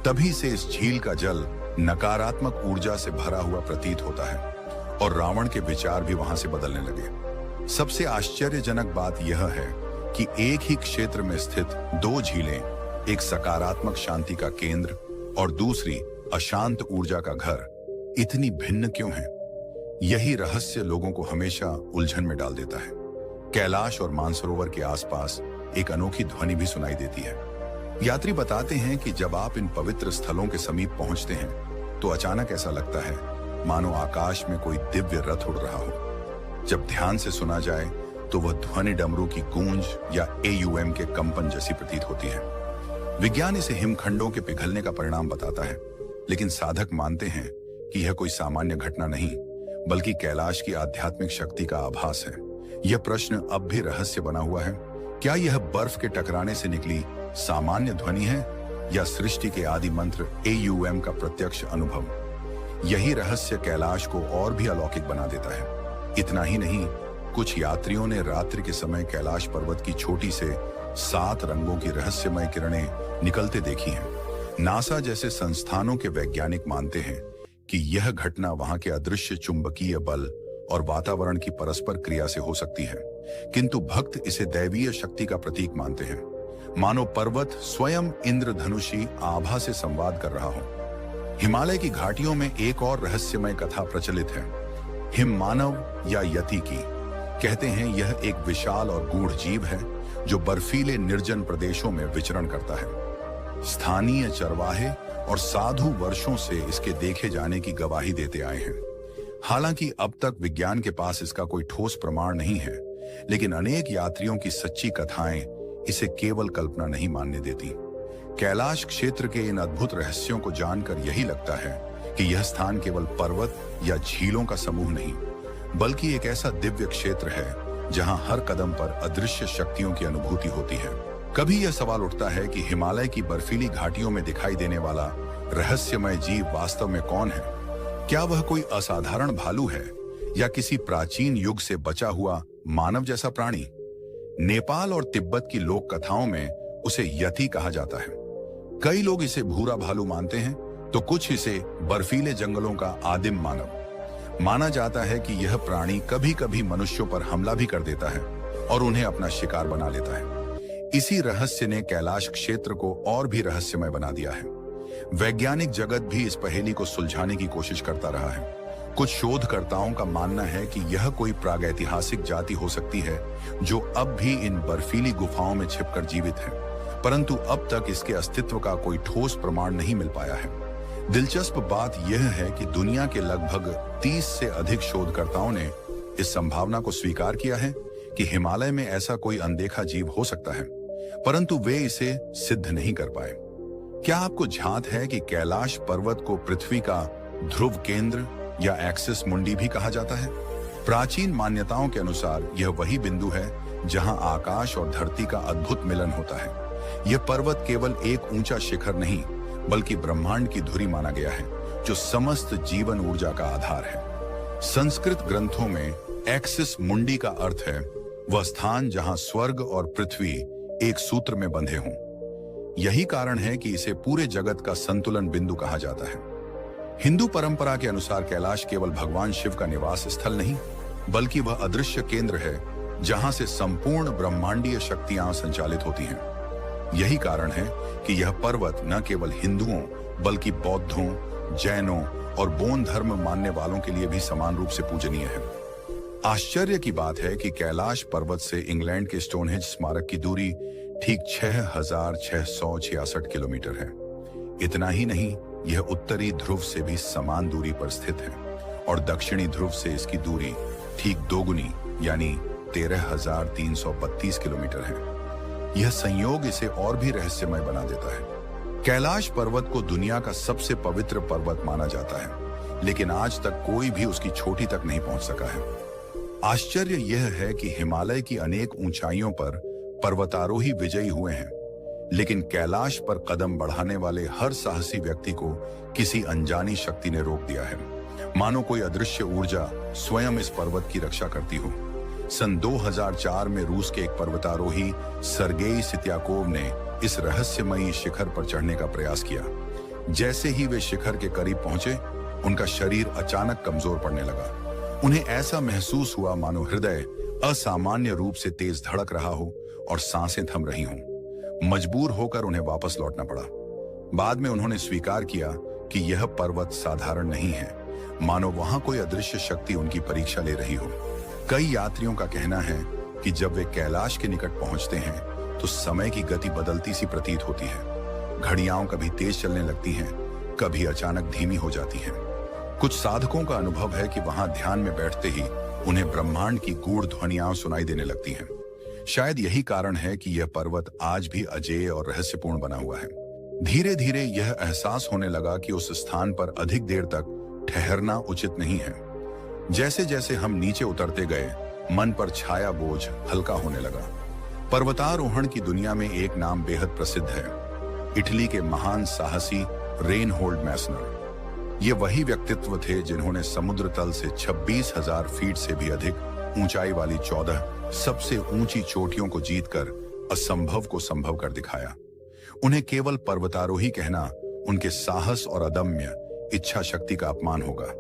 तभी से इस झील का जल नकारात्मक ऊर्जा से भरा हुआ प्रतीत होता है और रावण के विचार भी वहां से बदलने लगे। सबसे आश्चर्यजनक बात यह है कि एक ही क्षेत्र में स्थित दो झीलें, एक सकारात्मक शांति का केंद्र और दूसरी अशांत ऊर्जा का घर, इतनी भिन्न क्यों हैं? यही रहस्य लोगों को हमेशा उलझन में डाल देता है। कैलाश और मानसरोवर के आसपास एक अनोखी ध्वनि भी सुनाई देती है। यात्री बताते हैं कि जब आप इन पवित्र स्थलों के समीप पहुंचते हैं तो अचानक ऐसा लगता है मानो आकाश में कोई दिव्य रथ उड़ रहा हो। जब ध्यान से सुना जाए तो वह ध्वनि डमरू की गूंज या AUM के कंपन जैसी प्रतीत होती है। विज्ञान इसे हिमखंडों के पिघलने का परिणाम बताता है, लेकिन साधक मानते हैं कि यह कोई सामान्य घटना नहीं, बल्कि कैलाश की आध्यात्मिक शक्ति का आभास है। यह प्रश्न अब भी रहस्य बना हुआ है। क्या यह बर्फ के टकराने से निकली सामान्य ध्वनि है या सृष्टि के आदि मंत्र AUM का प्रत्यक्ष अनुभव? यही रहस्य कैलाश को और भी अलौकिक बना देता है। इतना ही नहीं, कुछ यात्रियों ने रात्रि के समय कैलाश पर्वत की छोटी से 7 रंगों की रहस्यमय किरणें निकलते देखी हैं। नासा जैसे संस्थानों के वैज्ञानिक मानते हैं कि यह घटना वहां के अदृश्य चुंबकीय बल और वातावरण की परस्पर क्रिया से हो सकती है, किंतु भक्त इसे दैवीय शक्ति का प्रतीक मानते हैं। मानो पर्वत स्वयं इंद्रधनुषी आभा से संवाद कर रहा हो। हिमालय की घाटियों में एक और रहस्यमय कथा प्रचलित है, हिम मानव या यति की। कहते हैं यह एक विशाल और गूढ़ जीव है जो बर्फीले निर्जन प्रदेशों में विचरण करता है। स्थानीय चरवाहे और साधु वर्षों से इसके देखे जाने की गवाही देते आए हैं। हालांकि अब तक विज्ञान के पास इसका कोई ठोस प्रमाण नहीं है, लेकिन अनेक यात्रियों की सच्ची कथाएं इसे केवल कल्पना नहीं मानने देती। कैलाश क्षेत्र के इन अद्भुत रहस्यों को जानकर यही लगता है कि यह स्थान केवल पर्वत या झीलों का समूह नहीं, बल्कि एक ऐसा दिव्य क्षेत्र है जहां हर कदम पर अदृश्य शक्तियों की अनुभूति होती है। कभी यह सवाल उठता है कि हिमालय की बर्फीली घाटियों में दिखाई देने वाला रहस्यमय जीव वास्तव में कौन है? क्या वह कोई असाधारण भालू है या किसी प्राचीन युग से बचा हुआ मानव जैसा प्राणी? नेपाल और तिब्बत की लोक कथाओं में उसे यति कहा जाता है। कई लोग इसे भूरा भालू मानते हैं, तो कुछ इसे बर्फीले जंगलों का आदिम मानव। माना जाता है कि यह प्राणी कभी कभी मनुष्यों पर हमला भी कर देता है और उन्हें अपना शिकार बना लेता है। इसी रहस्य ने कैलाश क्षेत्र को और भी रहस्यमय बना दिया है। वैज्ञानिक जगत भी इस पहेली को सुलझाने की कोशिश करता रहा है। कुछ शोधकर्ताओं का मानना है कि यह कोई प्रागैतिहासिक जाति हो सकती है जो अब भी इन बर्फीली गुफाओं में छिपकर जीवित है, परंतु अब तक इसके अस्तित्व का कोई ठोस प्रमाण नहीं मिल पाया है। दिलचस्प बात यह है कि दुनिया के लगभग 30 से अधिक शोधकर्ताओं ने इस संभावना को स्वीकार किया है कि हिमालय में ऐसा कोई अनदेखा जीव हो सकता है, परंतु वे इसे सिद्ध नहीं कर पाए। क्या आपको झांत है कि कैलाश पर्वत को पृथ्वी का ध्रुव केंद्र या एक्सिस मुंडी भी कहा जाता है? प्राचीन मान्यताओं के अनुसार यह वही बिंदु है जहां आकाश और धरती का अद्भुत मिलन होता है। यह पर्वत केवल एक ऊंचा शिखर नहीं, बल्कि ब्रह्मांड की धुरी माना गया है, जो समस्त जीवन ऊर्जा का आधार है। संस्कृत ग्रंथों में एक्सिस मुंडी का अर्थ है वह स्थान जहां स्वर्ग और पृथ्वी एक सूत्र में बंधे हों। यही कारण है कि इसे पूरे जगत का संतुलन बिंदु कहा जाता है। हिंदू परंपरा के अनुसार कैलाश केवल भगवान शिव का निवास स्थल नहीं, बल्कि वह अदृश्य केंद्र है जहां से संपूर्ण ब्रह्मांडीय शक्तियां संचालित होती हैं। यही कारण है कि यह पर्वत न केवल हिंदुओं बल्कि बौद्धों, जैनों और बौद्ध धर्म मानने वालों के लिए भी समान रूप से पूजनीय है। आश्चर्य की बात है कि कैलाश पर्वत से इंग्लैंड के स्टोनहेंज स्मारक की दूरी ठीक 6,666 किलोमीटर है। इतना ही नहीं, यह उत्तरी ध्रुव से भी समान दूरी पर स्थित है और दक्षिणी ध्रुव से इसकी दूरी ठीक दोगुनी यानी 13,332 किलोमीटर है। यह संयोग इसे और भी रहस्यमय बना देता है। कैलाश पर्वत को दुनिया का सबसे पवित्र पर्वत माना जाता है, लेकिन आज तक कोई भी उसकी चोटी तक नहीं पहुंच सका है। आश्चर्य यह है कि हिमालय की अनेक ऊंचाइयों पर पर्वतारोही विजयी हुए हैं, लेकिन कैलाश पर कदम बढ़ाने वाले हर साहसी व्यक्ति को किसी अनजानी शक्ति ने रोक दिया है। मानो कोई अदृश्य ऊर्जा स्वयं इस पर्वत की रक्षा करती हो। सन 2004 में रूस के एक पर्वतारोही सर्गेई सित्याकोव ने इस रहस्यमयी शिखर पर चढ़ने का प्रयास किया। जैसे ही वे शिखर के करीब पहुंचे, उनका शरीर अचानक कमजोर पड़ने लगा। उन्हें ऐसा महसूस हुआ मानो हृदय असामान्य रूप से तेज धड़क रहा हो और सांसें थम रही हों। मजबूर होकर उन्हें वापस लौटना पड़ा। बाद में उन्होंने स्वीकार किया कि यह पर्वत साधारण नहीं है, मानो वहां कोई अदृश्य शक्ति उनकी परीक्षा ले रही हो। कई यात्रियों का कहना है कि जब वे कैलाश के निकट पहुंचते हैं तो समय की गति बदलती सी प्रतीत होती है। घड़ियां कभी तेज चलने लगती हैं, कभी अचानक धीमी हो जाती हैं। कुछ साधकों का अनुभव है कि वहां ध्यान में बैठते ही उन्हें ब्रह्मांड की गूढ़ ध्वनियां सुनाई देने लगती हैं। शायद यही कारण है कि यह पर्वत आज भी अजेय और रहस्यपूर्ण बना हुआ है। धीरे धीरे यह एहसास होने लगा कि उस स्थान पर अधिक देर तक ठहरना उचित नहीं है। जैसे जैसे हम नीचे उतरते गए, मन पर छाया बोझ हल्का होने लगा। पर्वतारोहण की दुनिया में एक नाम बेहद प्रसिद्ध है, इटली के महान साहसी रेनहोल्ड मैसनर। ये वही व्यक्तित्व थे जिन्होंने समुद्र तल से 26,000 फीट से भी अधिक ऊंचाई वाली 14 सबसे ऊंची चोटियों को जीतकर असंभव को संभव कर दिखाया। उन्हें केवल पर्वतारोही कहना उनके साहस और अदम्य इच्छा शक्ति का अपमान होगा।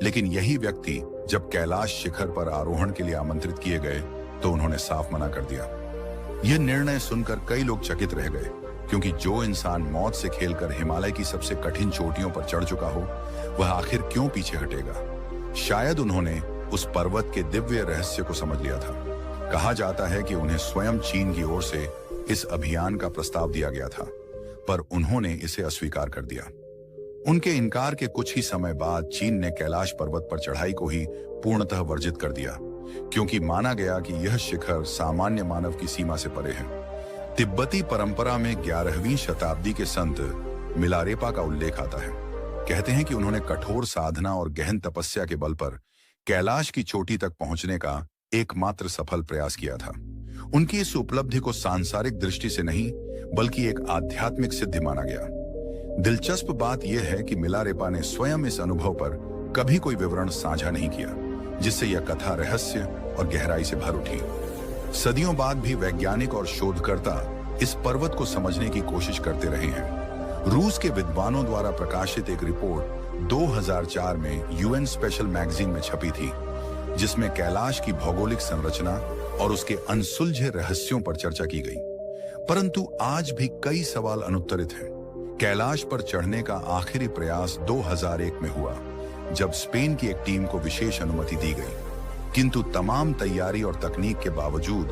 लेकिन यही व्यक्ति जब कैलाश शिखर पर आरोहण के लिए आमंत्रित किए गए तो उन्होंने साफ मना कर दिया। यह निर्णय सुनकर कई लोग चकित रह गए, क्योंकि जो इंसान मौत से खेलकर हिमालय की सबसे कठिन चोटियों पर चढ़ चुका हो, वह आखिर क्यों पीछे हटेगा। शायद उन्होंने उस पर्वत के दिव्य रहस्य को समझ लिया था। कहा जाता है कि उन्हें स्वयं चीन की ओर से इस अभियान का प्रस्ताव दिया गया था, पर उन्होंने इसे अस्वीकार कर दिया। उनके इनकार के कुछ ही समय बाद चीन ने कैलाश पर्वत पर चढ़ाई को ही पूर्णतः वर्जित कर दिया, क्योंकि माना गया कि यह शिखर सामान्य मानव की सीमा से परे है। तिब्बती परंपरा में 11वीं शताब्दी के संत मिलारेपा का उल्लेख आता है। कहते हैं कि उन्होंने कठोर साधना और गहन तपस्या के बल पर कैलाश की चोटी तक पहुंचने का एकमात्र सफल प्रयास किया था। उनकी इस उपलब्धि को सांसारिक दृष्टि से नहीं, बल्कि एक आध्यात्मिक सिद्धि माना गया। दिलचस्प बात यह है कि मिलारेपा ने स्वयं इस अनुभव पर कभी कोई विवरण साझा नहीं किया, जिससे यह कथा रहस्य और गहराई से भर उठी। सदियों बाद भी वैज्ञानिक और शोधकर्ता इस पर्वत को समझने की कोशिश करते रहे हैं। रूस के विद्वानों द्वारा प्रकाशित एक रिपोर्ट 2004 में यूएन स्पेशल मैगजीन में छपी थी, जिसमें कैलाश की भौगोलिक संरचना और उसके अनसुलझे रहस्यों पर चर्चा की गई। परंतु आज भी कई सवाल अनुत्तरित हैं। कैलाश पर चढ़ने का आखिरी प्रयास 2001 में हुआ, जब स्पेन की एक टीम को विशेष अनुमति दी गई, किंतु तमाम तैयारी और तकनीक के बावजूद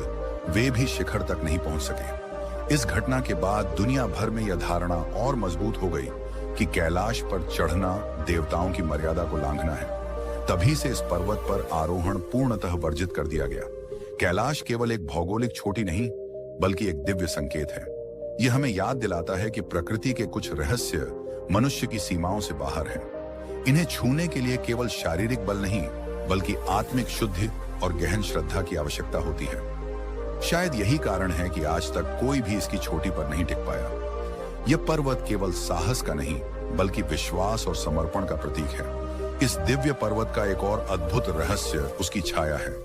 वे भी शिखर तक नहीं पहुंच सके। इस घटना के बाद दुनिया भर में यह धारणा और मजबूत हो गई कि कैलाश पर चढ़ना देवताओं की मर्यादा को लांघना है। तभी से इस पर्वत पर आरोहण पूर्णतः वर्जित कर दिया गया। कैलाश केवल एक भौगोलिक चोटी नहीं, बल्कि एक दिव्य संकेत है। यह हमें याद दिलाता है कि प्रकृति के कुछ रहस्य मनुष्य की सीमाओं से बाहर हैं। इन्हें छूने के लिए केवल शारीरिक बल नहीं, बल्कि आत्मिक शुद्धि और गहन श्रद्धा की आवश्यकता होती है। शायद यही कारण है कि आज तक कोई भी इसकी चोटी पर नहीं टिक पाया। यह पर्वत केवल साहस का नहीं, बल्कि विश्वास और समर्पण का प्रतीक है। इस दिव्य पर्वत का एक और अद्भुत रहस्य उसकी छाया है।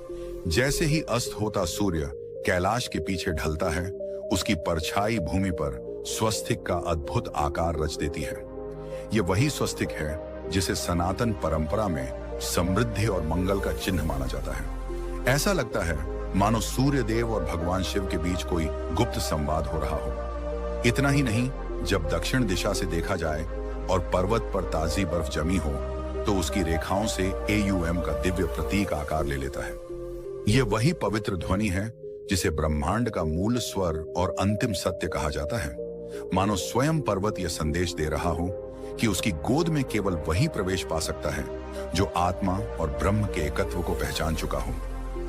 जैसे ही अस्त होता सूर्य कैलाश के पीछे ढलता है, उसकी परछाई भूमि पर स्वस्तिक का अद्भुत आकार रच देती है। यह वही स्वस्तिक है जिसे सनातन परंपरा में समृद्धि और मंगल का चिन्ह माना जाता है। ऐसा लगता है मानो सूर्य देव और भगवान शिव के बीच कोई गुप्त संवाद हो रहा हो। इतना ही नहीं, जब दक्षिण दिशा से देखा जाए और पर्वत पर ताजी बर्फ जमी हो, तो उसकी रेखाओं से AUM का दिव्य प्रतीक आकार ले लेता है। यह वही पवित्र ध्वनि है जिसे ब्रह्मांड का मूल स्वर और अंतिम सत्य कहा जाता है। मानो स्वयं पर्वत यह संदेश दे रहा हो कि उसकी गोद में केवल वही प्रवेश पा सकता है जो आत्मा और ब्रह्म के एकत्व को पहचान चुका हो।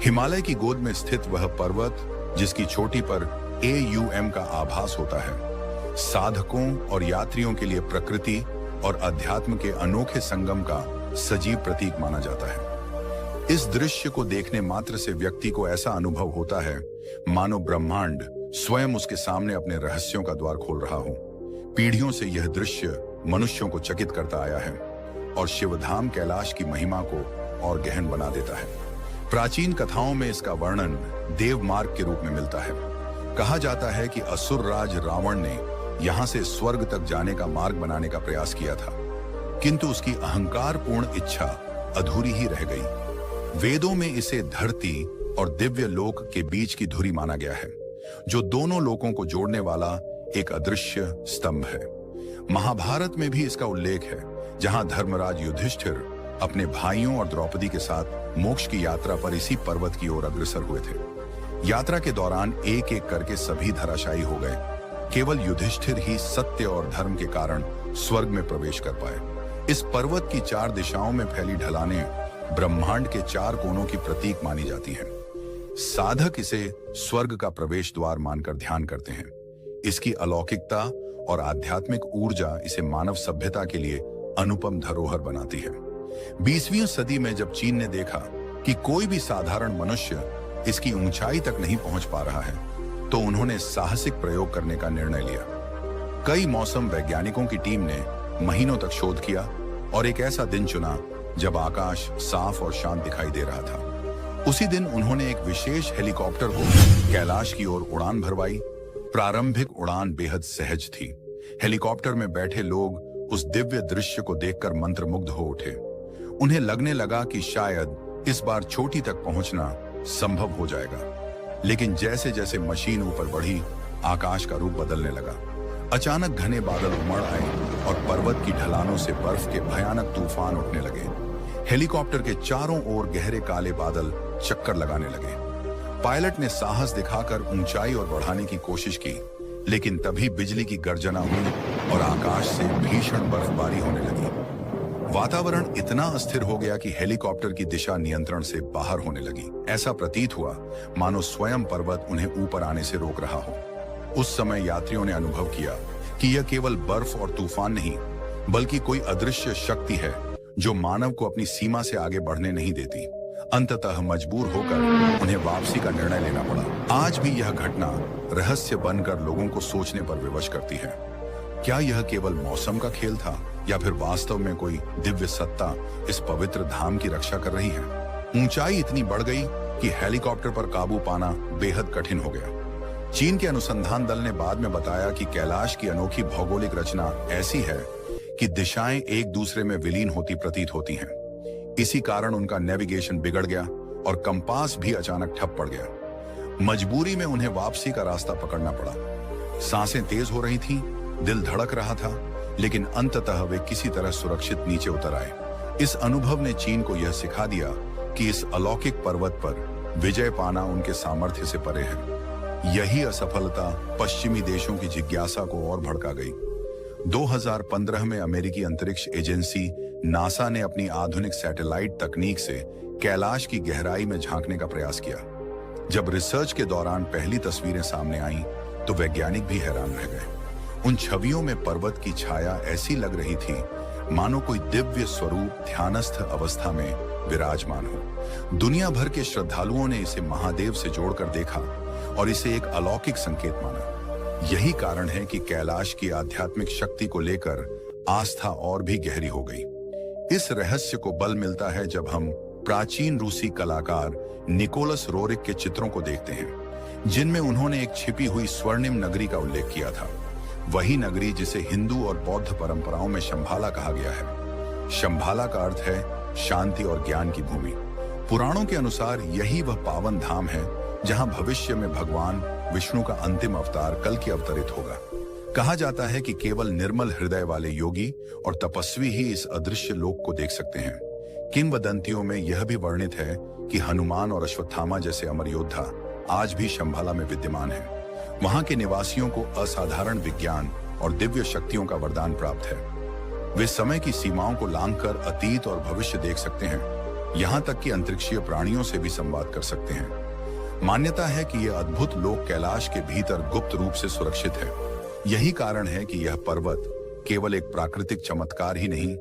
हिमालय की गोद में स्थित वह पर्वत जिसकी चोटी पर AUM का आभास होता है, साधकों और यात्रियों के लिए प्रकृति और अध्यात्म के अनोखे संगम का सजीव प्रतीक माना जाता है। इस दृश्य को देखने मात्र से व्यक्ति को ऐसा अनुभव होता है मानो ब्रह्मांड स्वयं उसके सामने अपने रहस्यों का द्वार खोल रहा हो। पीढ़ियों से यह दृश्य मनुष्यों को चकित करता आया है और शिवधाम कैलाश की महिमा को और गहन बना देता है। प्राचीन कथाओं में इसका वर्णन देव मार्ग के रूप में मिलता है। कहा जाता है कि असुर राज रावण ने यहां से स्वर्ग तक जाने का मार्ग बनाने का प्रयास किया था, किंतु उसकी अहंकारपूर्ण इच्छा अधूरी ही रह गई। वेदों में इसे धरती और दिव्य लोक के बीच की धुरी माना गया है, जो दोनों लोकों को जोड़ने वाला एक अदृश्य स्तंभ है। महाभारत में भी इसका उल्लेख है, जहां धर्मराज युधिष्ठिर अपने भाइयों और द्रौपदी के साथ मोक्ष की यात्रा पर इसी पर्वत की ओर अग्रसर हुए थे। यात्रा के दौरान एक एक करके सभी धराशायी हो गए। केवल युधिष्ठिर ही सत्य और धर्म के कारण स्वर्ग में प्रवेश कर पाए। इस पर्वत की 4 दिशाओं में फैली ढलानें ब्रह्मांड के 4 कोनों की प्रतीक मानी जाती हैं। साधक इसे स्वर्ग का प्रवेश द्वार मानकर ध्यान करते हैं। इसकी अलौकिकता और आध्यात्मिक ऊर्जा इसे मानव सभ्यता के लिए अनुपम धरोहर बनाती है। 20वीं सदी में जब चीन ने देखा कि कोई भी साधारण मनुष्य इसकी ऊंचाई तक नहीं पहुंच पा रहा है, तो उन्होंने साहसिक प्रयोग करने का निर्णय लिया। कई मौसम वैज्ञानिकों की टीम ने महीनों तक शोध किया और एक ऐसा दिन चुना जब आकाश साफ और शांत दिखाई दे रहा था। उसी दिन उन्होंने एक विशेष हेलीकॉप्टर को कैलाश की ओर उड़ान भरवाई। प्रारंभिक उड़ान बेहद सहज थी। हेलीकॉप्टर में बैठे लोग उस दिव्य दृश्य को देखकर मंत्रमुग्ध हो उठे। उन्हें लगने लगा कि शायद इस बार चोटी तक पहुंचना संभव हो जाएगा। लेकिन जैसे जैसे मशीन ऊपर बढ़ी, आकाश का रूप बदलने लगा। अचानक घने बादल उमड़ आए और पर्वत की ढलानों से बर्फ के भयानक तूफान उठने लगे। हेलीकॉप्टर के चारों ओर गहरे काले बादल चक्कर लगाने लगे। पायलट ने साहस दिखाकर ऊंचाई और बढ़ाने की कोशिश की, लेकिन तभी बिजली की गर्जना हुई और आकाश से भीषण बर्फबारी होने लगी। वातावरण इतना अस्थिर हो गया कि हेलीकॉप्टर की दिशा नियंत्रण से बाहर होने लगी। ऐसा प्रतीत हुआ मानो स्वयं पर्वत उन्हें ऊपर आने से रोक रहा हो। उस समय यात्रियों ने अनुभव किया कि यह केवल बर्फ और तूफान नहीं, बल्कि कोई अदृश्य शक्ति है जो मानव को अपनी सीमा से आगे बढ़ने नहीं देती। अंततः मजबूर होकर उन्हें वापसी का निर्णय लेना पड़ा। आज भी यह घटना रहस्य बनकर लोगों को सोचने पर विवश करती है। क्या यह केवल मौसम का खेल था, या फिर वास्तव में कोई दिव्य सत्ता इस पवित्र धाम की रक्षा कर रही है? ऊंचाई इतनी बढ़ गई कि हेलीकॉप्टर पर काबू पाना बेहद कठिन हो गया। चीन के अनुसंधान दल ने बाद में बताया कि कैलाश की अनोखी भौगोलिक रचना ऐसी है कि दिशाएं एक दूसरे में विलीन होती प्रतीत होती हैं। इसी कारण उनका नेविगेशन बिगड़ गया और कंपास भी अचानक ठप पड़ गया। मजबूरी में उन्हें वापसी का रास्ता पकड़ना पड़ा। सांसें तेज हो रही थीं, दिल धड़क रहा था, लेकिन अंततः वे किसी तरह सुरक्षित नीचे उतर आए। इस अनुभव ने चीन को यह सिखा दिया कि इस अलौकिक पर्वत पर विजय पाना उनके सामर्थ्य से परे है। यही असफलता पश्चिमी देशों की जिज्ञासा को और भड़का गई। 2015 में अमेरिकी अंतरिक्ष एजेंसी नासा ने अपनी आधुनिक सैटेलाइट तकनीक से कैलाश की गहराई में झांकने का प्रयास किया। जब रिसर्च के दौरान पहली तस्वीरें सामने आईं, तो वैज्ञानिक भी हैरान रह गए। उन छवियों में पर्वत की छाया ऐसी लग रही थी मानो कोई दिव्य स्वरूप ध्यानस्थ अवस्था में विराजमान हो। दुनिया भर के श्रद्धालुओं ने इसे महादेव से जोड़कर देखा और इसे एक अलौकिक संकेत माना। यही कारण है कि कैलाश की आध्यात्मिक शक्ति को लेकर आस्था और भी गहरी हो गई। इस रहस्य को बल मिलता है जब हम प्राचीन रूसी कलाकार निकोलस रोरिक के चित्रों को देखते हैं, जिनमें उन्होंने एक छिपी हुई स्वर्णिम नगरी का उल्लेख किया था। वही नगरी जिसे हिंदू और बौद्ध परंपराओं में शंभाला कहा गया है। शंभाला का अर्थ है शांति और ज्ञान की भूमि। पुराणों के अनुसार यही वह पावन धाम है जहां भविष्य में भगवान विष्णु का अंतिम अवतार कल की अवतरित होगा। कहा जाता है कि केवल निर्मल हृदय वाले योगी और तपस्वी ही इस अदृश्य लोक को देख सकते हैं। किंवदंतियों में यह भी वर्णित है कि हनुमान और अश्वत्थामा जैसे अमर योद्धा आज भी शंभाला में विद्यमान हैं। वहां के निवासियों को असाधारण विज्ञान और दिव्य शक्तियों का वरदान प्राप्त है। वे समय की सीमाओं को लांघकर अतीत और भविष्य देख सकते हैं, यहां तक कि अंतरिक्षीय प्राणियों से भी संवाद कर सकते हैं। मान्यता है कि यह अद्भुत लोक कैलाश के भीतर गुप्त रूप से सुरक्षित है। यही कारण है कि यह पर्वत केवल एक प्राकृतिक चमत्कार ही नहीं,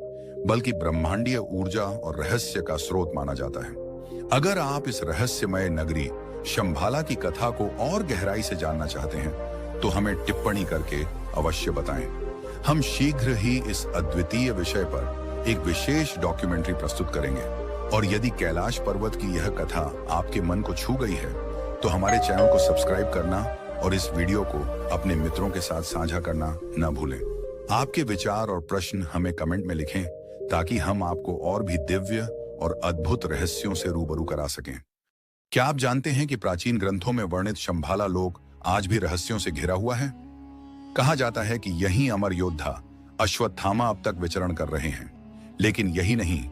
बल्कि ब्रह्मांडीय ऊर्जा और रहस्य का स्रोत माना जाता है। अगर आप इस रहस्यमय नगरी शंभाला की कथा को और गहराई से जानना चाहते हैं, तो हमें टिप्पणी करके अवश्य बताएं। हम शीघ्र ही इस अद्वितीय विषय पर एक विशेष डॉक्यूमेंट्री प्रस्तुत करेंगे। और यदि कैलाश पर्वत की यह कथा आपके मन को छू गई है, तो हमारे चैनल को सब्सक्राइब करना और इस वीडियो को अपने मित्रों के साथ साझा करना न भूलें। आपके विचार और प्रश्न हमें कमेंट में लिखें, ताकि हम आपको और भी दिव्य और अद्भुत रहस्यों से रूबरू करा सकें। क्या आप जानते हैं कि प्राचीन ग्रंथों में वर्णित शंभाला लोक आज भी रहस्यों से घिरा हुआ है? कहा जाता है कि यही अमर योद्धा अश्वत्थामा अब तक विचरण कर रहे हैं। लेकिन यही नहीं,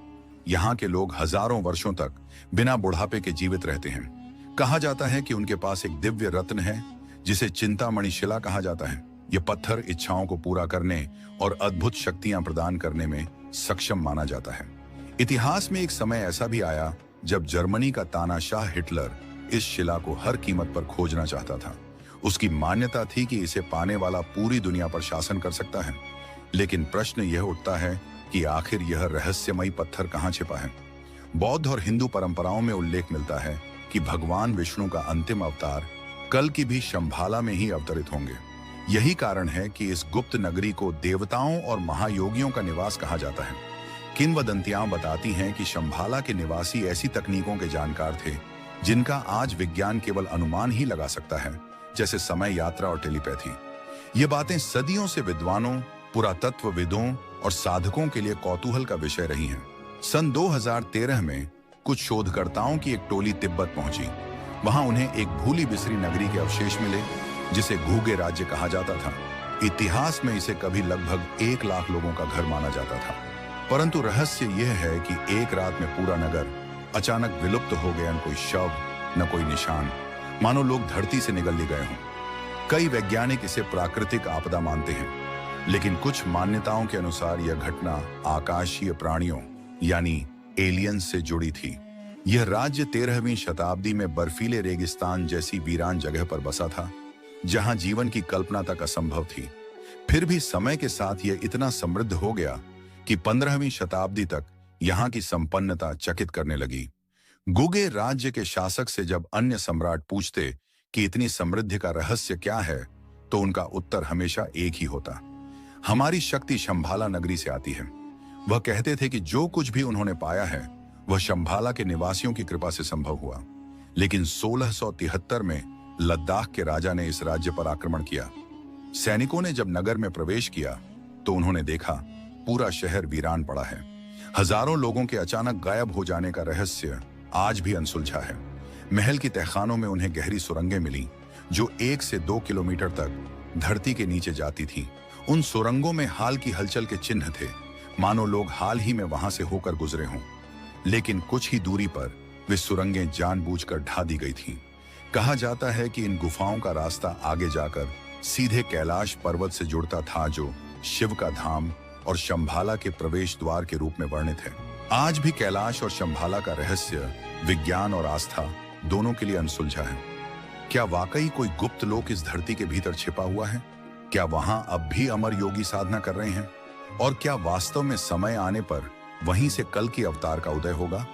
यहाँ के लोग हजारों वर्षों तक बिना बुढ़ापे के जीवित रहते हैं। कहा जाता है कि उनके पास एक दिव्य रत्न है जिसे चिंतामणि शिला कहा जाता है। यह पत्थर इच्छाओं को पूरा करने और अद्भुत शक्तियां प्रदान करने में सक्षम माना जाता है। इतिहास में एक समय ऐसा भी आया जब जर्मनी का तानाशाह हिटलर इस शिला को हर कीमत पर खोजना चाहता था। उसकी मान्यता थी कि इसे पाने वाला पूरी दुनिया पर शासन कर सकता है। लेकिन प्रश्न यह उठता है कि आखिर यह रहस्यमयी पत्थर कहाँ छिपा है? बौद्ध और हिंदू परंपराओं में उल्लेख मिलता है कि भगवान विष्णु का अंतिम अवतार कल की भी शंभाला में ही अवतरित होंगे। यही कारण है कि इस गुप्त नगरी को देवताओं और महायोगियों का निवास कहा जाता है। किंवदंतियां बताती हैं कि शंभाला के निवासी ऐसी तकनीकों के जानकार थे जिनका आज विज्ञान केवल अनुमान ही लगा सकता है, जैसे समय यात्रा और टेलीपैथी। ये बातें सदियों से विद्वानों, पुरातत्वविदों और साधकों के लिए कौतूहल का विषय रही हैं। सन 2013 में कुछ शोधकर्ताओं की एक टोली तिब्बत पहुंची। वहां उन्हें एक भूली बिसरी नगरी के अवशेष मिले जिसे घूगे राज्य कहा जाता था। इतिहास में इसे कभी लगभग 1 लाख लोगों का घर माना जाता था। परंतु रहस्य यह है कि एक रात में पूरा नगर अचानक विलुप्त हो गया। न कोई शव, न कोई निशान, मानो लोग धरती से निगल गए हों। कई वैज्ञानिक इसे प्राकृतिक आपदा मानते हैं, लेकिन कुछ मान्यताओं के अनुसार यह घटना आकाशीय प्राणियों यानी एलियंस से जुड़ी थी। यह राज्य 13वीं शताब्दी में बर्फीले रेगिस्तान जैसी वीरान जगह पर बसा था, जहां जीवन की कल्पना तक असंभव थी। फिर भी समय के साथ यह इतना समृद्ध हो गया कि 15वीं शताब्दी तक यहां की संपन्नता चकित करने लगी। गुगे राज्य के शासक से जब अन्य सम्राट पूछते कि इतनी समृद्धि का रहस्य क्या है, तो उनका उत्तर हमेशा एक ही होता, हमारी शक्ति शंभाला नगरी से आती है। वह कहते थे कि जो कुछ भी उन्होंने पाया है वह शंभाला के निवासियों की कृपा से संभव हुआ। लेकिन 1673 में लद्दाख के राजा ने इस राज्य पर आक्रमण किया। सैनिकों ने जब नगर में प्रवेश किया तो उन्होंने देखा पूरा शहर वीरान पड़ा है। हजारों लोगों के अचानक गायब हो जाने का रहस्य आज भी अनसुलझा है। महल की तहखानों में उन्हें गहरी सुरंगें मिली जो 1 से 2 किलोमीटर तक धरती के नीचे जाती थीं। उन सुरंगों में हाल की हलचल के चिन्ह थे, मानो लोग हाल ही में वहां से होकर गुजरे हों। लेकिन कुछ ही दूरी पर वे सुरंगें जानबूझकर ढा दी गई थीं। कहा जाता है कि इन गुफाओं का रास्ता आगे जाकर सीधे कैलाश पर्वत से जुड़ता था, जो शिव का धाम और शंभाला के प्रवेश द्वार के रूप में वर्णित है। आज भी कैलाश और शंभाला का रहस्य विज्ञान और आस्था दोनों के लिए अनसुलझा है। क्या वाकई कोई गुप्त लोक इस धरती के भीतर छिपा हुआ है? क्या वहां अब भी अमर योगी साधना कर रहे हैं? और क्या वास्तव में समय आने पर वहीं से कल की अवतार का उदय होगा?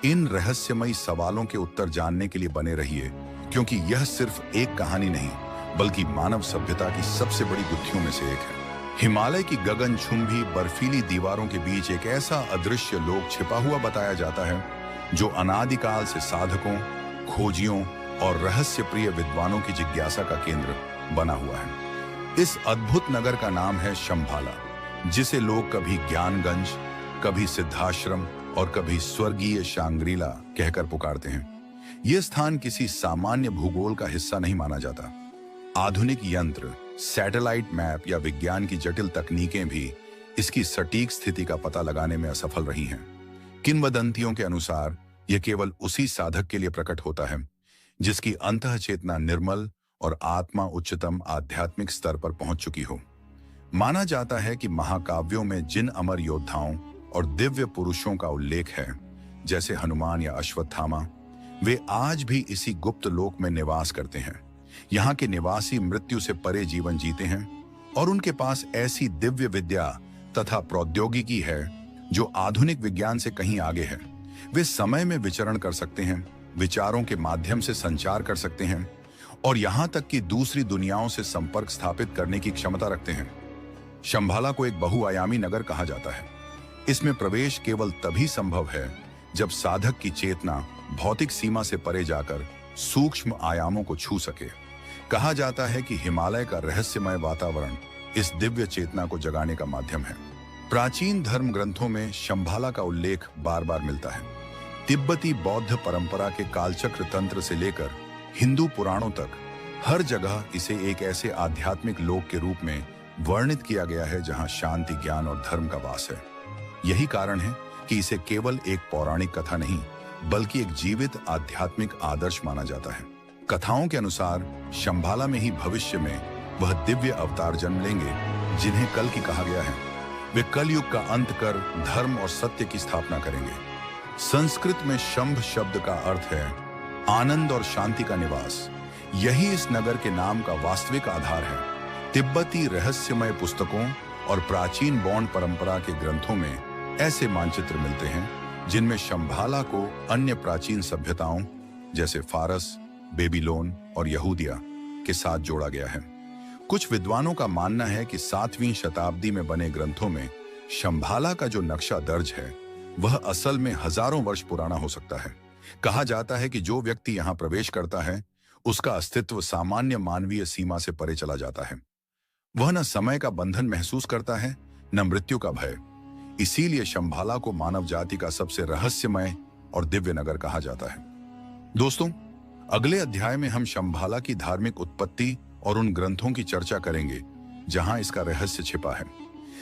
इन रहस्यमयी सवालों के उत्तर जानने के लिए बने रहिए, क्योंकि यह सिर्फ एक कहानी नहीं, बल्कि मानव सभ्यता की सबसे बड़ी गुत्थियों में से एक है। हिमालय की गगनचुंबी बर्फीली दीवारों के बीच एक ऐसा अदृश्य लोक छिपा हुआ बताया जाता है, जो अनादिकाल से साधकों, खोजियों और रहस्य प्रिय विद्वानों की जिज्ञासा का केंद्र बना हुआ है। इस अद्भुत नगर का नाम है शंभाला, जिसे लोग कभी ज्ञानगंज, कभी सिद्धाश्रम और कभी स्वर्गीय शांग्रीला कहकर पुकारते हैं। यह स्थान किसी सामान्य भूगोल का हिस्सा नहीं माना जाता। आधुनिक यंत्र, सैटेलाइट मैप या विज्ञान की जटिल तकनीकें भी इसकी सटीक स्थिति का पता लगाने में असफल रही हैं। किंवदंतियों के अनुसार यह केवल उसी साधक के लिए प्रकट होता है जिसकी अंतःचेतना निर्मल और आत्मा उच्चतम आध्यात्मिक स्तर पर पहुंच चुकी हो। माना जाता है कि महाकाव्यों में जिन अमर योद्धाओं और दिव्य पुरुषों का उल्लेख है, जैसे हनुमान या अश्वत्थामा, वे आज भी इसी गुप्त लोक में निवास करते हैं। यहाँ के निवासी मृत्यु से परे जीवन जीते हैं और उनके पास ऐसी दिव्य विद्या तथा प्रौद्योगिकी है जो आधुनिक विज्ञान से कहीं आगे है। वे समय में विचरण कर सकते हैं, विचारों के माध्यम से संचार कर सकते हैं और यहाँ तक कि दूसरी दुनियाओं से संपर्क स्थापित करने की क्षमता रखते हैं। शंभाला को एक बहुआयामी नगर कहा जाता है। इसमें प्रवेश केवल तभी संभव है जब साधक की चेतना भौतिक सीमा से परे जाकर सूक्ष्म आयामों को छू सके। कहा जाता है कि हिमालय का रहस्यमय वातावरण इस दिव्य चेतना को जगाने का माध्यम है। प्राचीन धर्म ग्रंथों में शंभाला का उल्लेख बार बार मिलता है। तिब्बती बौद्ध परंपरा के कालचक्र तंत्र से लेकर हिंदू पुराणों तक हर जगह इसे एक ऐसे आध्यात्मिक लोक के रूप में वर्णित किया गया है जहां शांति, ज्ञान और धर्म का वास है। यही कारण है कि इसे केवल एक पौराणिक कथा नहीं, बल्कि एक जीवित आध्यात्मिक आदर्श माना जाता है। कथाओं के अनुसार शंभाला में ही भविष्य में वह दिव्य अवतार जन्म लेंगे जिन्हें कल की कहा गया है। वे कलयुग का अंत कर धर्म और सत्य की स्थापना करेंगे। संस्कृत में शंभ शब्द का अर्थ है आनंद और शांति का निवास। यही इस नगर के नाम का वास्तविक आधार है। तिब्बती रहस्यमय पुस्तकों और प्राचीन बौद्ध परंपरा के ग्रंथों में ऐसे मानचित्र मिलते हैं जिनमें शंभाला को अन्य प्राचीन सभ्यताओं जैसे फारस, बेबीलोन और यहूदिया के साथ जोड़ा गया है। कुछ विद्वानों का मानना है कि 7वीं शताब्दी में बने ग्रंथों में शंभाला का जो नक्शा दर्ज है वह असल में हजारों वर्ष पुराना हो सकता है। कहा जाता है कि जो व्यक्ति यहाँ प्रवेश करता है उसका अस्तित्व सामान्य मानवीय सीमा से परे चला जाता है। वह न समय का बंधन महसूस करता है, न मृत्यु का भय। इसीलिए शंभाला को मानव जाति का सबसे रहस्यमय और दिव्य नगर कहा जाता है। दोस्तों, अगले अध्याय में हम शंभाला की धार्मिक उत्पत्ति और उन ग्रंथों की चर्चा करेंगे जहां इसका रहस्य छिपा है।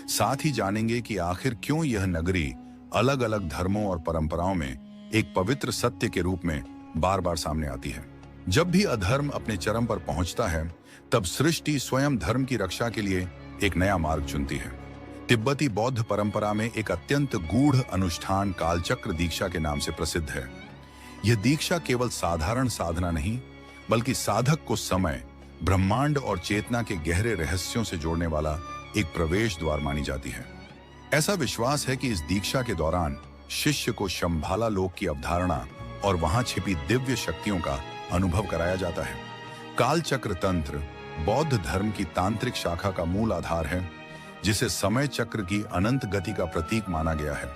साथ ही जानेंगे कि आखिर क्यों यह नगरी अलग अलग धर्मों और परंपराओं में एक पवित्र सत्य के रूप में बार बार सामने आती है। जब भी अधर्म अपने चरम पर पहुंचता है, तब सृष्टि स्वयं धर्म की रक्षा के लिए एक नया मार्ग चुनती है। तिब्बती बौद्ध परंपरा में एक अत्यंत गूढ़ अनुष्ठान कालचक्र दीक्षा के नाम से प्रसिद्ध है। यह दीक्षा केवल साधारण साधना नहीं, बल्कि साधक को समय, ब्रह्मांड और चेतना के गहरे रहस्यों से जोड़ने वाला एक प्रवेश द्वार मानी जाती है। ऐसा विश्वास है कि इस दीक्षा के दौरान शिष्य को शंभाला लोक की अवधारणा और वहां छिपी दिव्य शक्तियों का अनुभव कराया जाता है। कालचक्र तंत्र बौद्ध धर्म की तांत्रिक शाखा का मूल आधार है, जिसे समय चक्र की अनंत गति का प्रतीक माना गया है।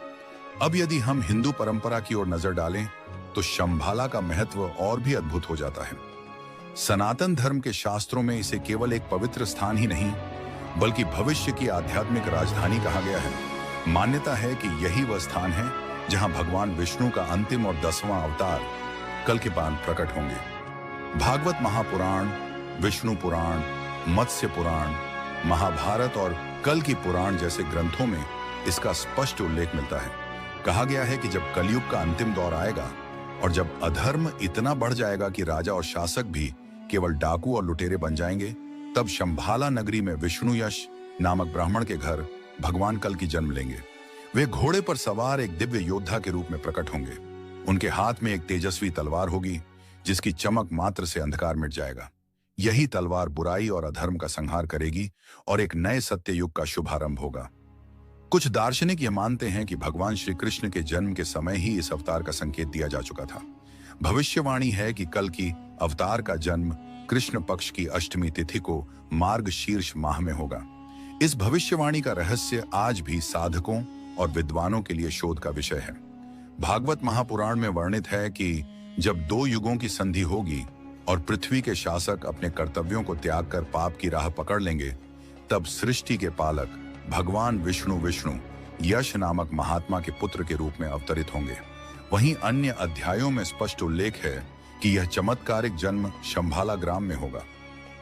अब यदि हम हिंदू परंपरा की ओर नजर डालें तो शंभाला का महत्व और भी अद्भुत हो जाता है। सनातन धर्म के शास्त्रों में इसे केवल एक पवित्र स्थान ही नहीं, बल्कि भविष्य की आध्यात्मिक राजधानी कहा गया है। मान्यता है कि यही वह स्थान है जहां भगवान विष्णु का अंतिम और 10वां अवतार कल के बाद प्रकट होंगे। भागवत महापुराण, विष्णु पुराण, मत्स्य पुराण, महाभारत और कल की पुराण जैसे ग्रंथों में इसका स्पष्ट उल्लेख मिलता है। कहा गया है कि जब कलयुग का अंतिम दौर आएगा और जब अधर्म इतना बढ़ जाएगा कि राजा और शासक भी केवल डाकू और लुटेरे बन जाएंगे, तब शंभाला नगरी में विष्णु यश नामक ब्राह्मण के घर भगवान कल की जन्म लेंगे। वे घोड़े पर सवार एक दिव्य योद्धा के रूप में प्रकट होंगे। उनके हाथ में एक तेजस्वी तलवार होगी जिसकी चमक मात्र से अंधकार मिट जाएगा। यही तलवार बुराई और अधर्म का संहार करेगी और एक नए सत्य युग का शुभारंभ होगा। कुछ दार्शनिक यह मानते हैं कि भगवान श्री कृष्ण के जन्म के समय ही इस अवतार का संकेत दिया जा चुका था। भविष्यवाणी है कि कल की अवतार का जन्म कृष्ण पक्ष की अष्टमी तिथि को मार्गशीर्ष माह में होगा। इस भविष्यवाणी का रहस्य आज भी साधकों और विद्वानों के लिए शोध का विषय है। भागवत महापुराण में वर्णित है कि जब दो युगों की संधि होगी और पृथ्वी के शासक अपने कर्तव्यों को त्याग कर पाप की राह पकड़ लेंगे, तब सृष्टि के पालक भगवान विष्णु यश नामक महात्मा के पुत्र के रूप में अवतरित होंगे। वहीं अन्य अध्यायों में स्पष्ट उल्लेख है कि यह चमत्कारिक जन्म शंभाला ग्राम में होगा।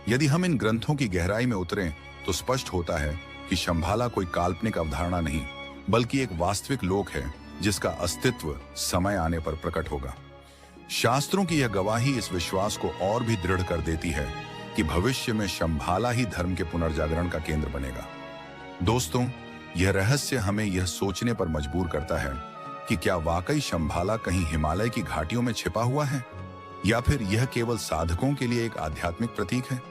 यदि हम इन ग्रंथों की गहराई में उतरें तो स्पष्ट होता है कि शंभाला कोई काल्पनिक अवधारणा नहीं, बल्कि एक वास्तविक लोक है जिसका अस्तित्व समय आने पर प्रकट होगा। शास्त्रों की यह गवाही इस विश्वास को और भी दृढ़ कर देती है कि भविष्य में शंभाला ही धर्म के पुनर्जागरण का केंद्र बनेगा। दोस्तों, यह रहस्य हमें यह सोचने पर मजबूर करता है कि क्या वाकई शंभाला कहीं हिमालय की घाटियों में छिपा हुआ है, या फिर यह केवल साधकों के लिए एक आध्यात्मिक प्रतीक है।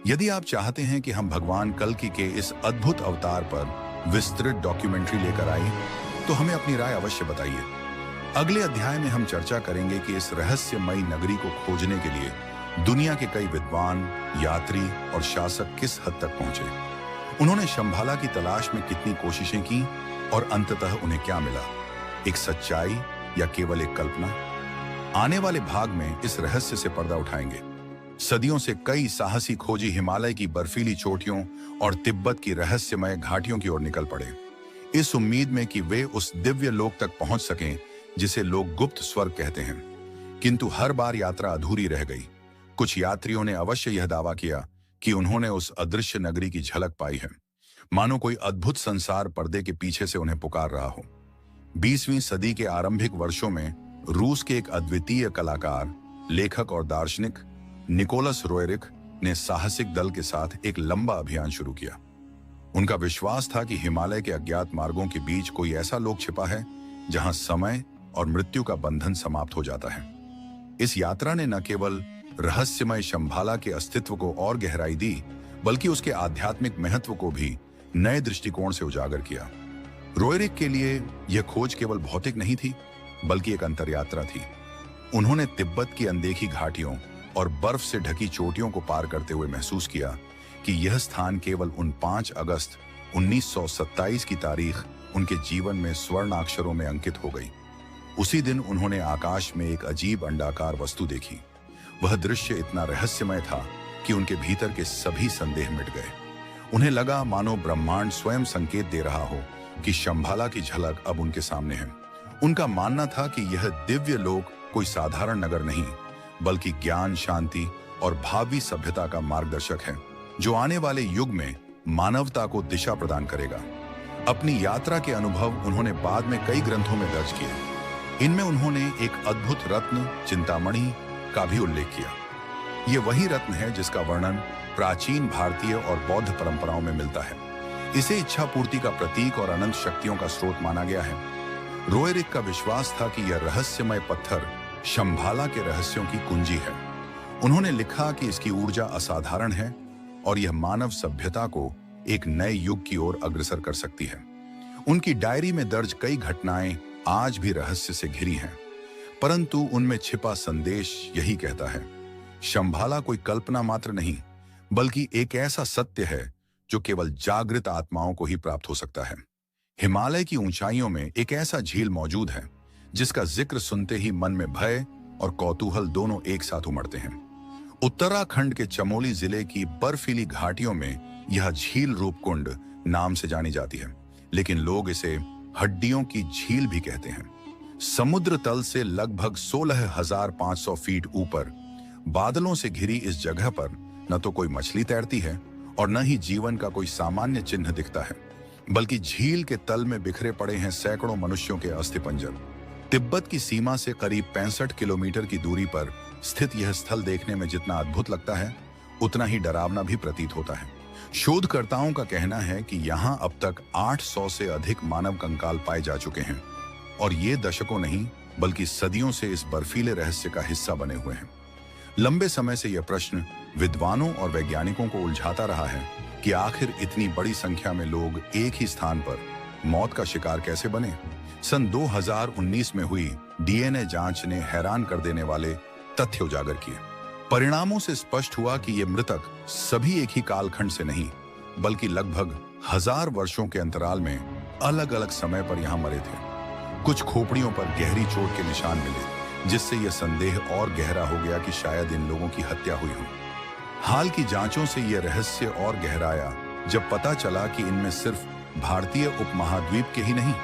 यदि आप चाहते हैं कि हम भगवान कल्कि के इस अद्भुत अवतार पर विस्तृत डॉक्यूमेंट्री लेकर आए, तो हमें अपनी राय अवश्य बताइए। अगले अध्याय में हम चर्चा करेंगे कि इस रहस्यमयी नगरी को खोजने के लिए दुनिया के कई विद्वान, यात्री और शासक किस हद तक पहुंचे। उन्होंने शंभाला की तलाश में कितनी कोशिशें की और अंततः उन्हें क्या मिला, एक सच्चाई या केवल एक कल्पना। आने वाले भाग में इस रहस्य से पर्दा उठाएंगे। सदियों से कई साहसी खोजी हिमालय की बर्फीली चोटियों और तिब्बत की रहस्यमय घाटियों की ओर निकल पड़े, इस उम्मीद में कि वे उस दिव्य लोक तक पहुंच सकें जिसे लोग गुप्त स्वर्ग कहते हैं। किंतु हर बार यात्रा अधूरी रह गई। कुछ यात्रियों ने अवश्य यह दावा किया कि उन्होंने उस अदृश्य नगरी की झलक पाई है, मानो कोई अद्भुत संसार पर्दे के पीछे से उन्हें पुकार रहा हो। 20वीं सदी के आरंभिक वर्षों में रूस के एक अद्वितीय कलाकार, लेखक और दार्शनिक निकोलस रोएरिक ने साहसिक दल के साथ एक लंबा अभियान शुरू किया। उनका विश्वास था कि हिमालय के अज्ञात मार्गों के बीच कोई ऐसा लोक छिपा है जहां समय और मृत्यु का बंधन समाप्त हो जाता है। इस यात्रा ने न केवल रहस्यमय शंभाला के अस्तित्व को और गहराई दी, बल्कि उसके आध्यात्मिक महत्व को भी नए दृष्टिकोण से उजागर किया। रोएरिक के लिए यह खोज केवल भौतिक नहीं थी, बल्कि एक अंतरयात्रा थी। उन्होंने तिब्बत की अनदेखी घाटियों और बर्फ से ढकी चोटियों को पार करते हुए महसूस किया कि यह स्थान केवल उन 5 अगस्त 1927 की तारीख उनके जीवन में स्वर्णाक्षरों में अंकित हो गई। उसी दिन उन्होंने आकाश में एक अजीब अंडाकार वस्तु देखी। वह दृश्य इतना रहस्यमय था कि उनके भीतर के सभी संदेह मिट गए। उन्हें लगा मानो ब्रह्मांड स्वयं संकेत दे रहा हो कि शंभाला की झलक अब उनके सामने है। उनका मानना था कि यह दिव्य लोक कोई साधारण नगर नहीं, बल्कि ज्ञान, शांति और भावी सभ्यता का मार्गदर्शक है, जो आने वाले युग में मानवता को दिशा प्रदान करेगा। अपनी यात्रा के अनुभव उन्होंने बाद में कई ग्रंथों में दर्ज किए। इनमें उन्होंने एक अद्भुत रत्न चिंतामणि का भी उल्लेख किया। ये वही रत्न है जिसका वर्णन प्राचीन भारतीय और बौद्ध परंपराओं में मिलता है। इसे इच्छा पूर्ति का प्रतीक और अनंत शक्तियों का स्रोत माना गया है। रोएरिक का विश्वास था कि यह रहस्यमय पत्थर शंभाला के रहस्यों की कुंजी है। उन्होंने लिखा कि इसकी ऊर्जा असाधारण है और यह मानव सभ्यता को एक नए युग की ओर अग्रसर कर सकती है। उनकी डायरी में दर्ज कई घटनाएं आज भी रहस्य से घिरी हैं, परंतु उनमें छिपा संदेश यही कहता है, शंभाला कोई कल्पना मात्र नहीं, बल्कि एक ऐसा सत्य है जो केवल जागृत आत्माओं को ही प्राप्त हो सकता है। हिमालय की ऊंचाइयों में एक ऐसा झील मौजूद है जिसका जिक्र सुनते ही मन में भय और कौतूहल दोनों एक साथ उमड़ते हैं। उत्तराखंड के चमोली जिले की बर्फीली घाटियों में यह झील रूपकुंड नाम से जानी जाती है, लेकिन लोग इसे हड्डियों की झील भी कहते हैं। समुद्र तल से लगभग 16,500 फीट ऊपर बादलों से घिरी इस जगह पर न तो कोई मछली तैरती है और न ही जीवन का कोई सामान्य चिन्ह दिखता है। बल्कि झील के तल में बिखरे पड़े हैं सैकड़ों मनुष्यों के अस्थिपंजर। तिब्बत की सीमा से करीब 65 किलोमीटर की दूरी पर स्थित यह स्थल देखने में जितना अद्भुत लगता है, उतना ही डरावना भी प्रतीत होता है। शोधकर्ताओं का कहना है कि यहाँ अब तक 800 से अधिक मानव कंकाल पाए जा चुके हैं और ये दशकों नहीं बल्कि सदियों से इस बर्फीले रहस्य का हिस्सा बने हुए हैं। लंबे समय से यह प्रश्न विद्वानों और वैज्ञानिकों को उलझाता रहा है कि आखिर इतनी बड़ी संख्या में लोग एक ही स्थान पर मौत का शिकार कैसे बने। सन 2019 में हुई डीएनए जांच ने हैरान कर देने वाले तथ्य उजागर किए। परिणामों से स्पष्ट हुआ कि ये मृतक सभी एक ही कालखंड से नहीं बल्कि लगभग 1000 वर्षों के अंतराल में अलग अलग समय पर यहां मरे थे। कुछ खोपड़ियों पर गहरी चोट के निशान मिले, जिससे यह संदेह और गहरा हो गया कि शायद इन लोगों की हत्या हुई हो। हाल की जांचों से यह रहस्य और गहराया जब पता चला कि इनमें सिर्फ भारतीय उपमहाद्वीप के ही नहीं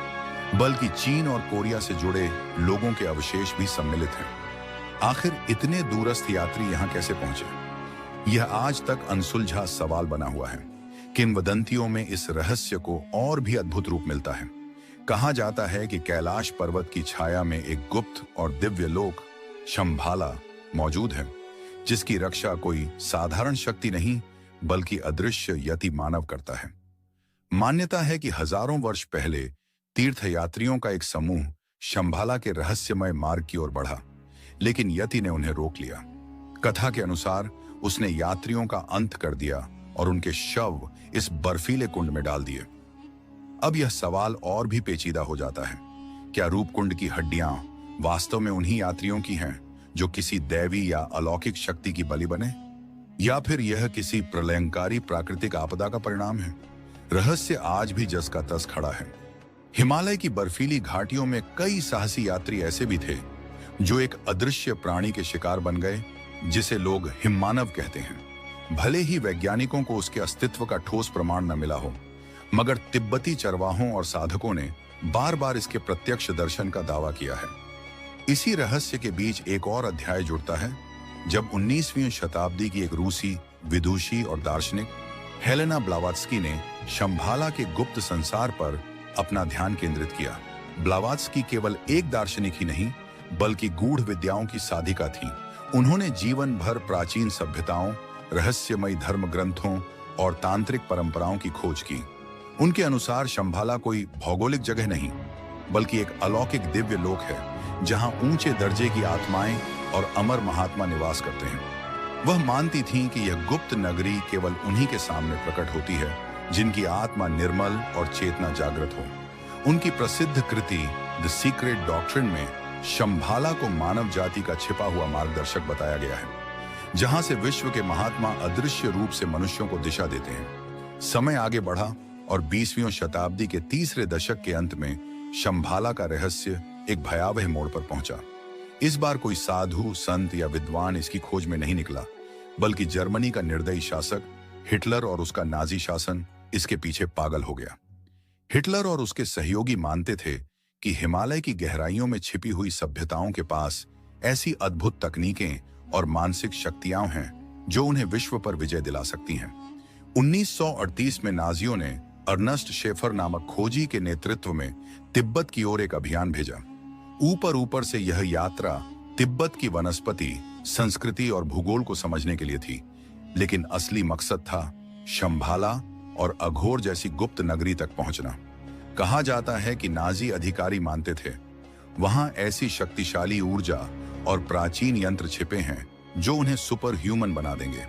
बल्कि चीन और कोरिया से जुड़े लोगों के अवशेष भी सम्मिलित हैं। आखिर इतने दूरस्थ यात्री यहां कैसे पहुंचे? यह आज तक अनसुलझा सवाल बना हुआ है। किंवदंतियों में इस रहस्य को और भी अद्भुत रूप मिलता है। कहा जाता है कि कैलाश पर्वत की छाया में एक गुप्त और दिव्य लोक शंभाला मौजूद है, जिसकी रक्षा कोई साधारण शक्ति नहीं बल्कि अदृश्य यति मानव करता है। मान्यता है कि हजारों वर्ष पहले तीर्थयात्रियों का एक समूह शंभाला के रहस्यमय मार्ग की ओर बढ़ा, लेकिन यति ने उन्हें रोक लिया। कथा के अनुसार उसने यात्रियों का अंत कर दिया और उनके शव इस बर्फीले कुंड में डाल दिए। अब यह सवाल और भी पेचीदा हो जाता है, क्या रूपकुंड की हड्डियां वास्तव में उन्हीं यात्रियों की हैं जो किसी दैवी या अलौकिक शक्ति की बलि बने, या फिर यह किसी प्रलयंकारी प्राकृतिक आपदा का परिणाम है? रहस्य आज भी जस का तस खड़ा है। हिमालय की बर्फीली घाटियों में कई साहसी यात्री ऐसे भी थे जो एक अदृश्य प्राणी के शिकार बन गए, जिसे लोग हिममानव कहते हैं। भले ही वैज्ञानिकों को उसके अस्तित्व का ठोस प्रमाण न मिला हो, मगर तिब्बती चरवाहों और साधकों ने बार बार इसके प्रत्यक्ष दर्शन का दावा किया है। इसी रहस्य के बीच एक और अध्याय जुड़ता है, जब 19वीं शताब्दी की एक रूसी विदुषी और दार्शनिक हेलेना ब्लावात्स्की ने शंभाला के गुप्त संसार पर अपना ध्यान केंद्रित किया। ब्लावात्स्की केवल एक दार्शनिक ही नहीं बल्कि गूढ़ विद्याओं की साधिका थी। उन्होंने जीवन भर प्राचीन सभ्यताओं, रहस्यमयी धर्म ग्रंथों और तांत्रिक परंपराओं की खोज की। उनके अनुसार शंभाला कोई भौगोलिक जगह नहीं बल्कि एक अलौकिक दिव्य लोक है, जहां ऊंचे दर्जे की आत्माएं और अमर महात्मा निवास करते हैं। वह मानती थीं कि यह गुप्त नगरी केवल उन्हीं के सामने प्रकट होती है जिनकी आत्मा निर्मल और चेतना जागृत हो। उनकी प्रसिद्ध कृति द सीक्रेट डॉक्ट्रिन में शंभाला को मानव जाति का छिपा हुआ मार्गदर्शक बताया गया है, जहां से विश्व के महात्मा अदृश्य रूप से मनुष्यों को दिशा देते हैं। समय आगे बढ़ा और 20वीं शताब्दी के तीसरे दशक के अंत में शंभाला का रहस्य एक भयावह मोड़ पर पहुंचा। इस बार कोई साधु, संत या विद्वान इसकी खोज में नहीं निकला, बल्कि जर्मनी का निर्दयी शासक हिटलर और उसका नाजी शासन इसके पीछे पागल हो गया। हिटलर और उसके सहयोगी मानते थे कि हिमालय की गहराइयों में छिपी हुई सभ्यताओं के पास ऐसी अद्भुत तकनीकें और मानसिक शक्तियां हैं जो उन्हें विश्व पर विजय दिला सकती हैं। 1938 में नाजियों ने अर्नस्ट शेफर नामक खोजी के नेतृत्व में तिब्बत की ओर एक अभियान भेजा। ऊपर से यह यात्रा तिब्बत की वनस्पति, संस्कृति और भूगोल को समझने के लिए थी, लेकिन असली मकसद था शंभाला और अघोर जैसी गुप्त नगरी तक पहुंचना। कहा जाता है कि नाजी अधिकारी मानते थे वहां ऐसी शक्तिशाली ऊर्जा और प्राचीन यंत्र छिपे हैं जो उन्हें सुपर ह्यूमन बना देंगे।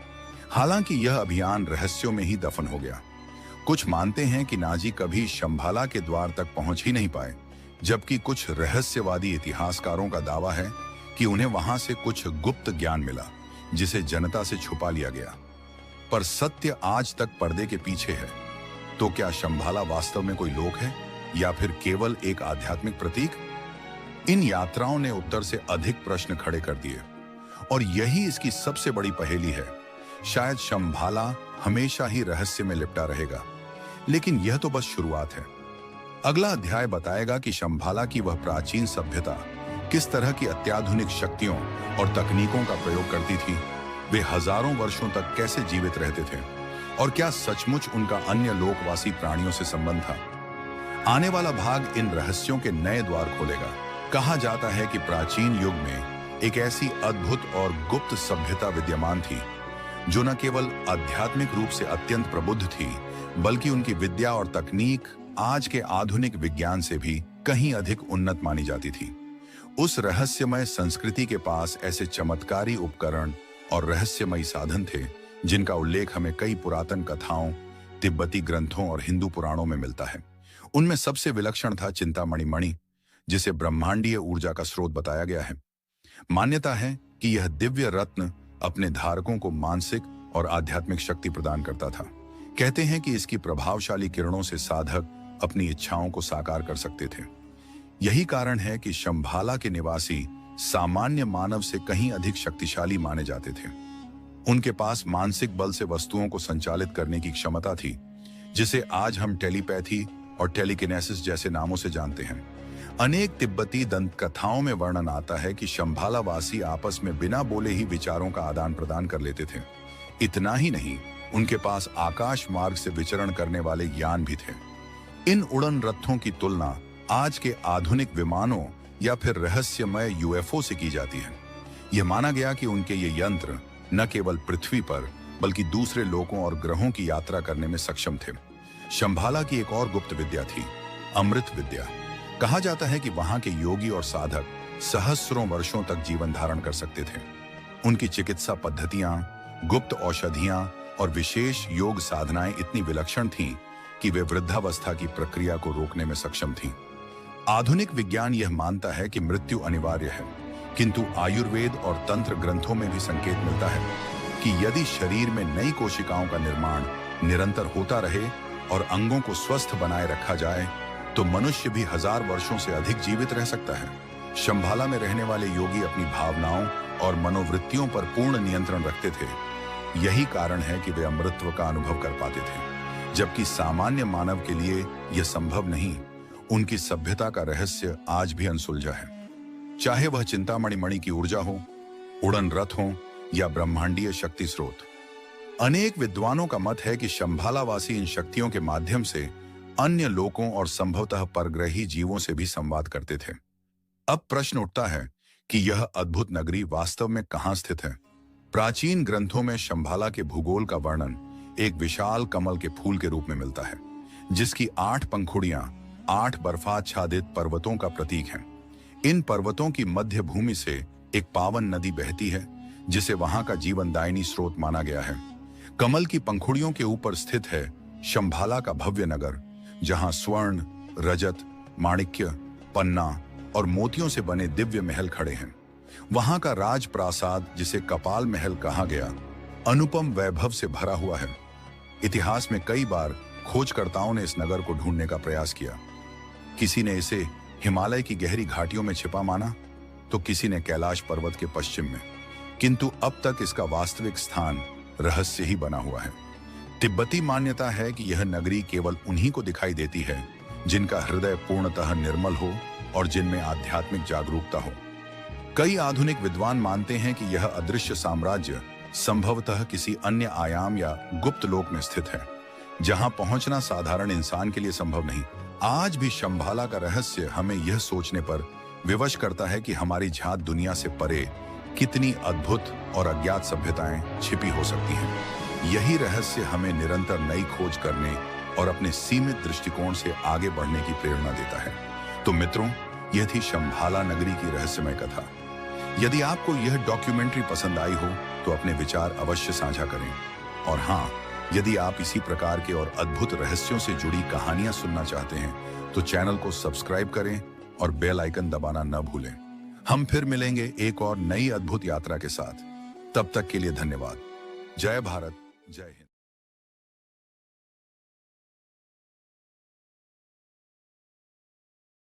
हालांकि यह अभियान रहस्यों में ही दफन हो गया। कुछ मानते हैं कि नाजी कभी शंभाला के द्वार तक पहुंच ही नहीं पाए, जबकि कुछ रहस्यवादी इतिहासकारों का दावा है कि उन्हें वहां से कुछ गुप्त ज्ञान मिला जिसे जनता से छुपा लिया गया। पर सत्य आज तक पर्दे के पीछे है। तो क्या शंभाला वास्तव में कोई लोक है या फिर केवल एक आध्यात्मिक प्रतीक? इन यात्राओं ने उत्तर से अधिक प्रश्न खड़े कर दिए और यही इसकी सबसे बड़ी पहेली है। शायद शंभाला हमेशा ही रहस्य में लिपटा रहेगा, लेकिन यह तो बस शुरुआत है। अगला अध्याय बताएगा कि शंभाला की वह प्राचीन सभ्यता किस तरह की अत्याधुनिक शक्तियों और तकनीकों का प्रयोग करती थी, वे हजारों वर्षों तक कैसे जीवित रहते थे और क्या सचमुच उनका अन्य लोकवासी प्राणियों से संबंध था? आने वाला भाग इन रहस्यों के नए द्वार खोलेगा। कहा जाता है कि प्राचीन युग में एक ऐसी अद्भुत और गुप्त सभ्यता विद्यमान थी जो न केवल आध्यात्मिक रूप से अत्यंत प्रबुद्ध थी, बल्कि उनकी विद्या और तकनीक आज के आधुनिक विज्ञान से भी कहीं अधिक उन्नत मानी जाती थी। उस रहस्यमय संस्कृति के पास ऐसे चमत्कारी उपकरण और रहस्यमयी साधन थे जिनका उल्लेख हमें कई पुरातन कथाओं, तिब्बती ग्रंथों और हिंदू पुराणों में मिलता है। उनमें सबसे विलक्षण था चिंतामणि मणि, जिसे ब्रह्मांडीय ऊर्जा का स्रोत बताया गया है। मान्यता है कि यह दिव्य रत्न अपने धारकों को मानसिक और आध्यात्मिक शक्ति प्रदान करता था। कहते हैं कि इसकी प्रभावशाली किरणों से साधक अपनी इच्छाओं को साकार कर सकते थे। यही कारण है कि शंभाला के निवासी सामान्य मानव से कहीं अधिक शक्तिशाली माने जाते थे। उनके पास मानसिक बल से वस्तुओं को संचालित करने की क्षमता थी, जिसे आज हम टेलीपैथी और टेलीकिनेसिस जैसे नामों से जानते हैं। अनेक तिब्बती दंत कथाओं में वर्णन आता है कि शंभाला वासी आपस में बिना बोले ही विचारों का आदान प्रदान कर लेते थे। इतना ही नहीं, उनके पास आकाश मार्ग से विचरण करने वाले यान भी थे। इन उड़न रथों की तुलना आज के आधुनिक विमानों या फिर रहस्यमय यूएफओ से की जाती है। यह माना गया कि उनके ये यंत्र न केवल पृथ्वी पर बल्कि दूसरे लोकों और ग्रहों की यात्रा करने में सक्षम थे। शंभाला की एक और गुप्त विद्या थी, अमृत विद्या। कहा जाता है कि वहां के योगी और साधक सहस्रों वर्षों तक जीवन धारण कर सकते थे। उनकी चिकित्सा पद्धतियां, गुप्त औषधियां और विशेष योग साधनाएं इतनी विलक्षण थीं कि वे वृद्धावस्था की प्रक्रिया को रोकने में सक्षम थीं। आधुनिक विज्ञान यह मानता है कि मृत्यु अनिवार्य है, किंतु आयुर्वेद और तंत्र ग्रंथों में भी संकेत मिलता है कि यदि शरीर में नई कोशिकाओं का निर्माण निरंतर होता रहे और अंगों को स्वस्थ बनाए रखा जाए तो मनुष्य भी 1000 वर्षों से अधिक जीवित रह सकता है। शंभाला में रहने वाले योगी अपनी भावनाओं और मनोवृत्तियों पर पूर्ण नियंत्रण रखते थे। यही कारण है कि वे अमृतत्व का अनुभव कर पाते थे, जबकि सामान्य मानव के लिए यह संभव नहीं। उनकी सभ्यता का रहस्य आज भी अनसुलझा है। चाहे वह चिंतामणि मणि की ऊर्जा हो, उड़न रथ हो या ब्रह्मांडीय शक्ति स्रोत। अनेक विद्वानों का मत है कि शंभालावासी इन शक्तियों के माध्यम से अन्य लोकों और संभवतः परग्रही जीवों से भी संवाद करते थे। अब प्रश्न उठता है कि यह अद्भुत नगरी वास्तव में कहां स्थित है। प्राचीन ग्रंथों में शंभाला के भूगोल का वर्णन एक विशाल कमल के फूल के रूप में मिलता है, जिसकी 8 पंखुड़ियां 8 बर्फाच्छादित पर्वतों का प्रतीक हैं। इन पर्वतों की मध्य भूमि से एक पावन नदी बहती है, जिसे वहां का जीवनदायिनी स्रोत माना गया है। कमल की पंखुड़ियों के ऊपर स्थित है शंभाला का भव्य नगर, जहां स्वर्ण, रजत, माणिक्य, पन्ना और मोतियों से बने दिव्य महल खड़े हैं। वहां का राजप्रासाद, जिसे कपाल महल कहा गया, अनुपम वैभव से भरा हुआ है। इतिहास में कई बार खोजकर्ताओं ने इस नगर को ढूंढने का प्रयास किया। किसी ने इसे हिमालय की गहरी घाटियों में छिपा माना, तो किसी ने कैलाश पर्वत के पश्चिम में, किंतु अब तक इसका वास्तविक स्थान रहस्य ही बना हुआ है। तिब्बती मान्यता है कि यह नगरी केवल उन्हीं को दिखाई देती है जिनका हृदय पूर्णतः निर्मल हो और जिनमें आध्यात्मिक जागरूकता हो। कई आधुनिक विद्वान मानते हैं कि यह अदृश्य साम्राज्य संभवतः किसी अन्य आयाम या गुप्त लोक में स्थित है, जहां पहुंचना साधारण इंसान के लिए संभव नहीं। आज भी शंभाला का रहस्य हमें यह सोचने पर विवश करता है कि हमारी झांक दुनिया से परे कितनी अद्भुत और अज्ञात सभ्यताएं छिपी हो सकती हैं। यही रहस्य हमें निरंतर नई खोज करने और अपने सीमित दृष्टिकोण से आगे बढ़ने की प्रेरणा देता है। तो मित्रों, यह थी शंभाला नगरी की रहस्यमय कथा। यदि आपको यह डॉक्यूमेंट्री पसंद आई हो तो अपने विचार अवश्य साझा करें। और हाँ, यदि आप इसी प्रकार के और अद्भुत रहस्यों से जुड़ी कहानियां सुनना चाहते हैं तो चैनल को सब्सक्राइब करें और बेल आइकन दबाना न भूलें। हम फिर मिलेंगे एक और नई अद्भुत यात्रा के साथ। तब तक के लिए धन्यवाद। जय भारत, जय हिंद।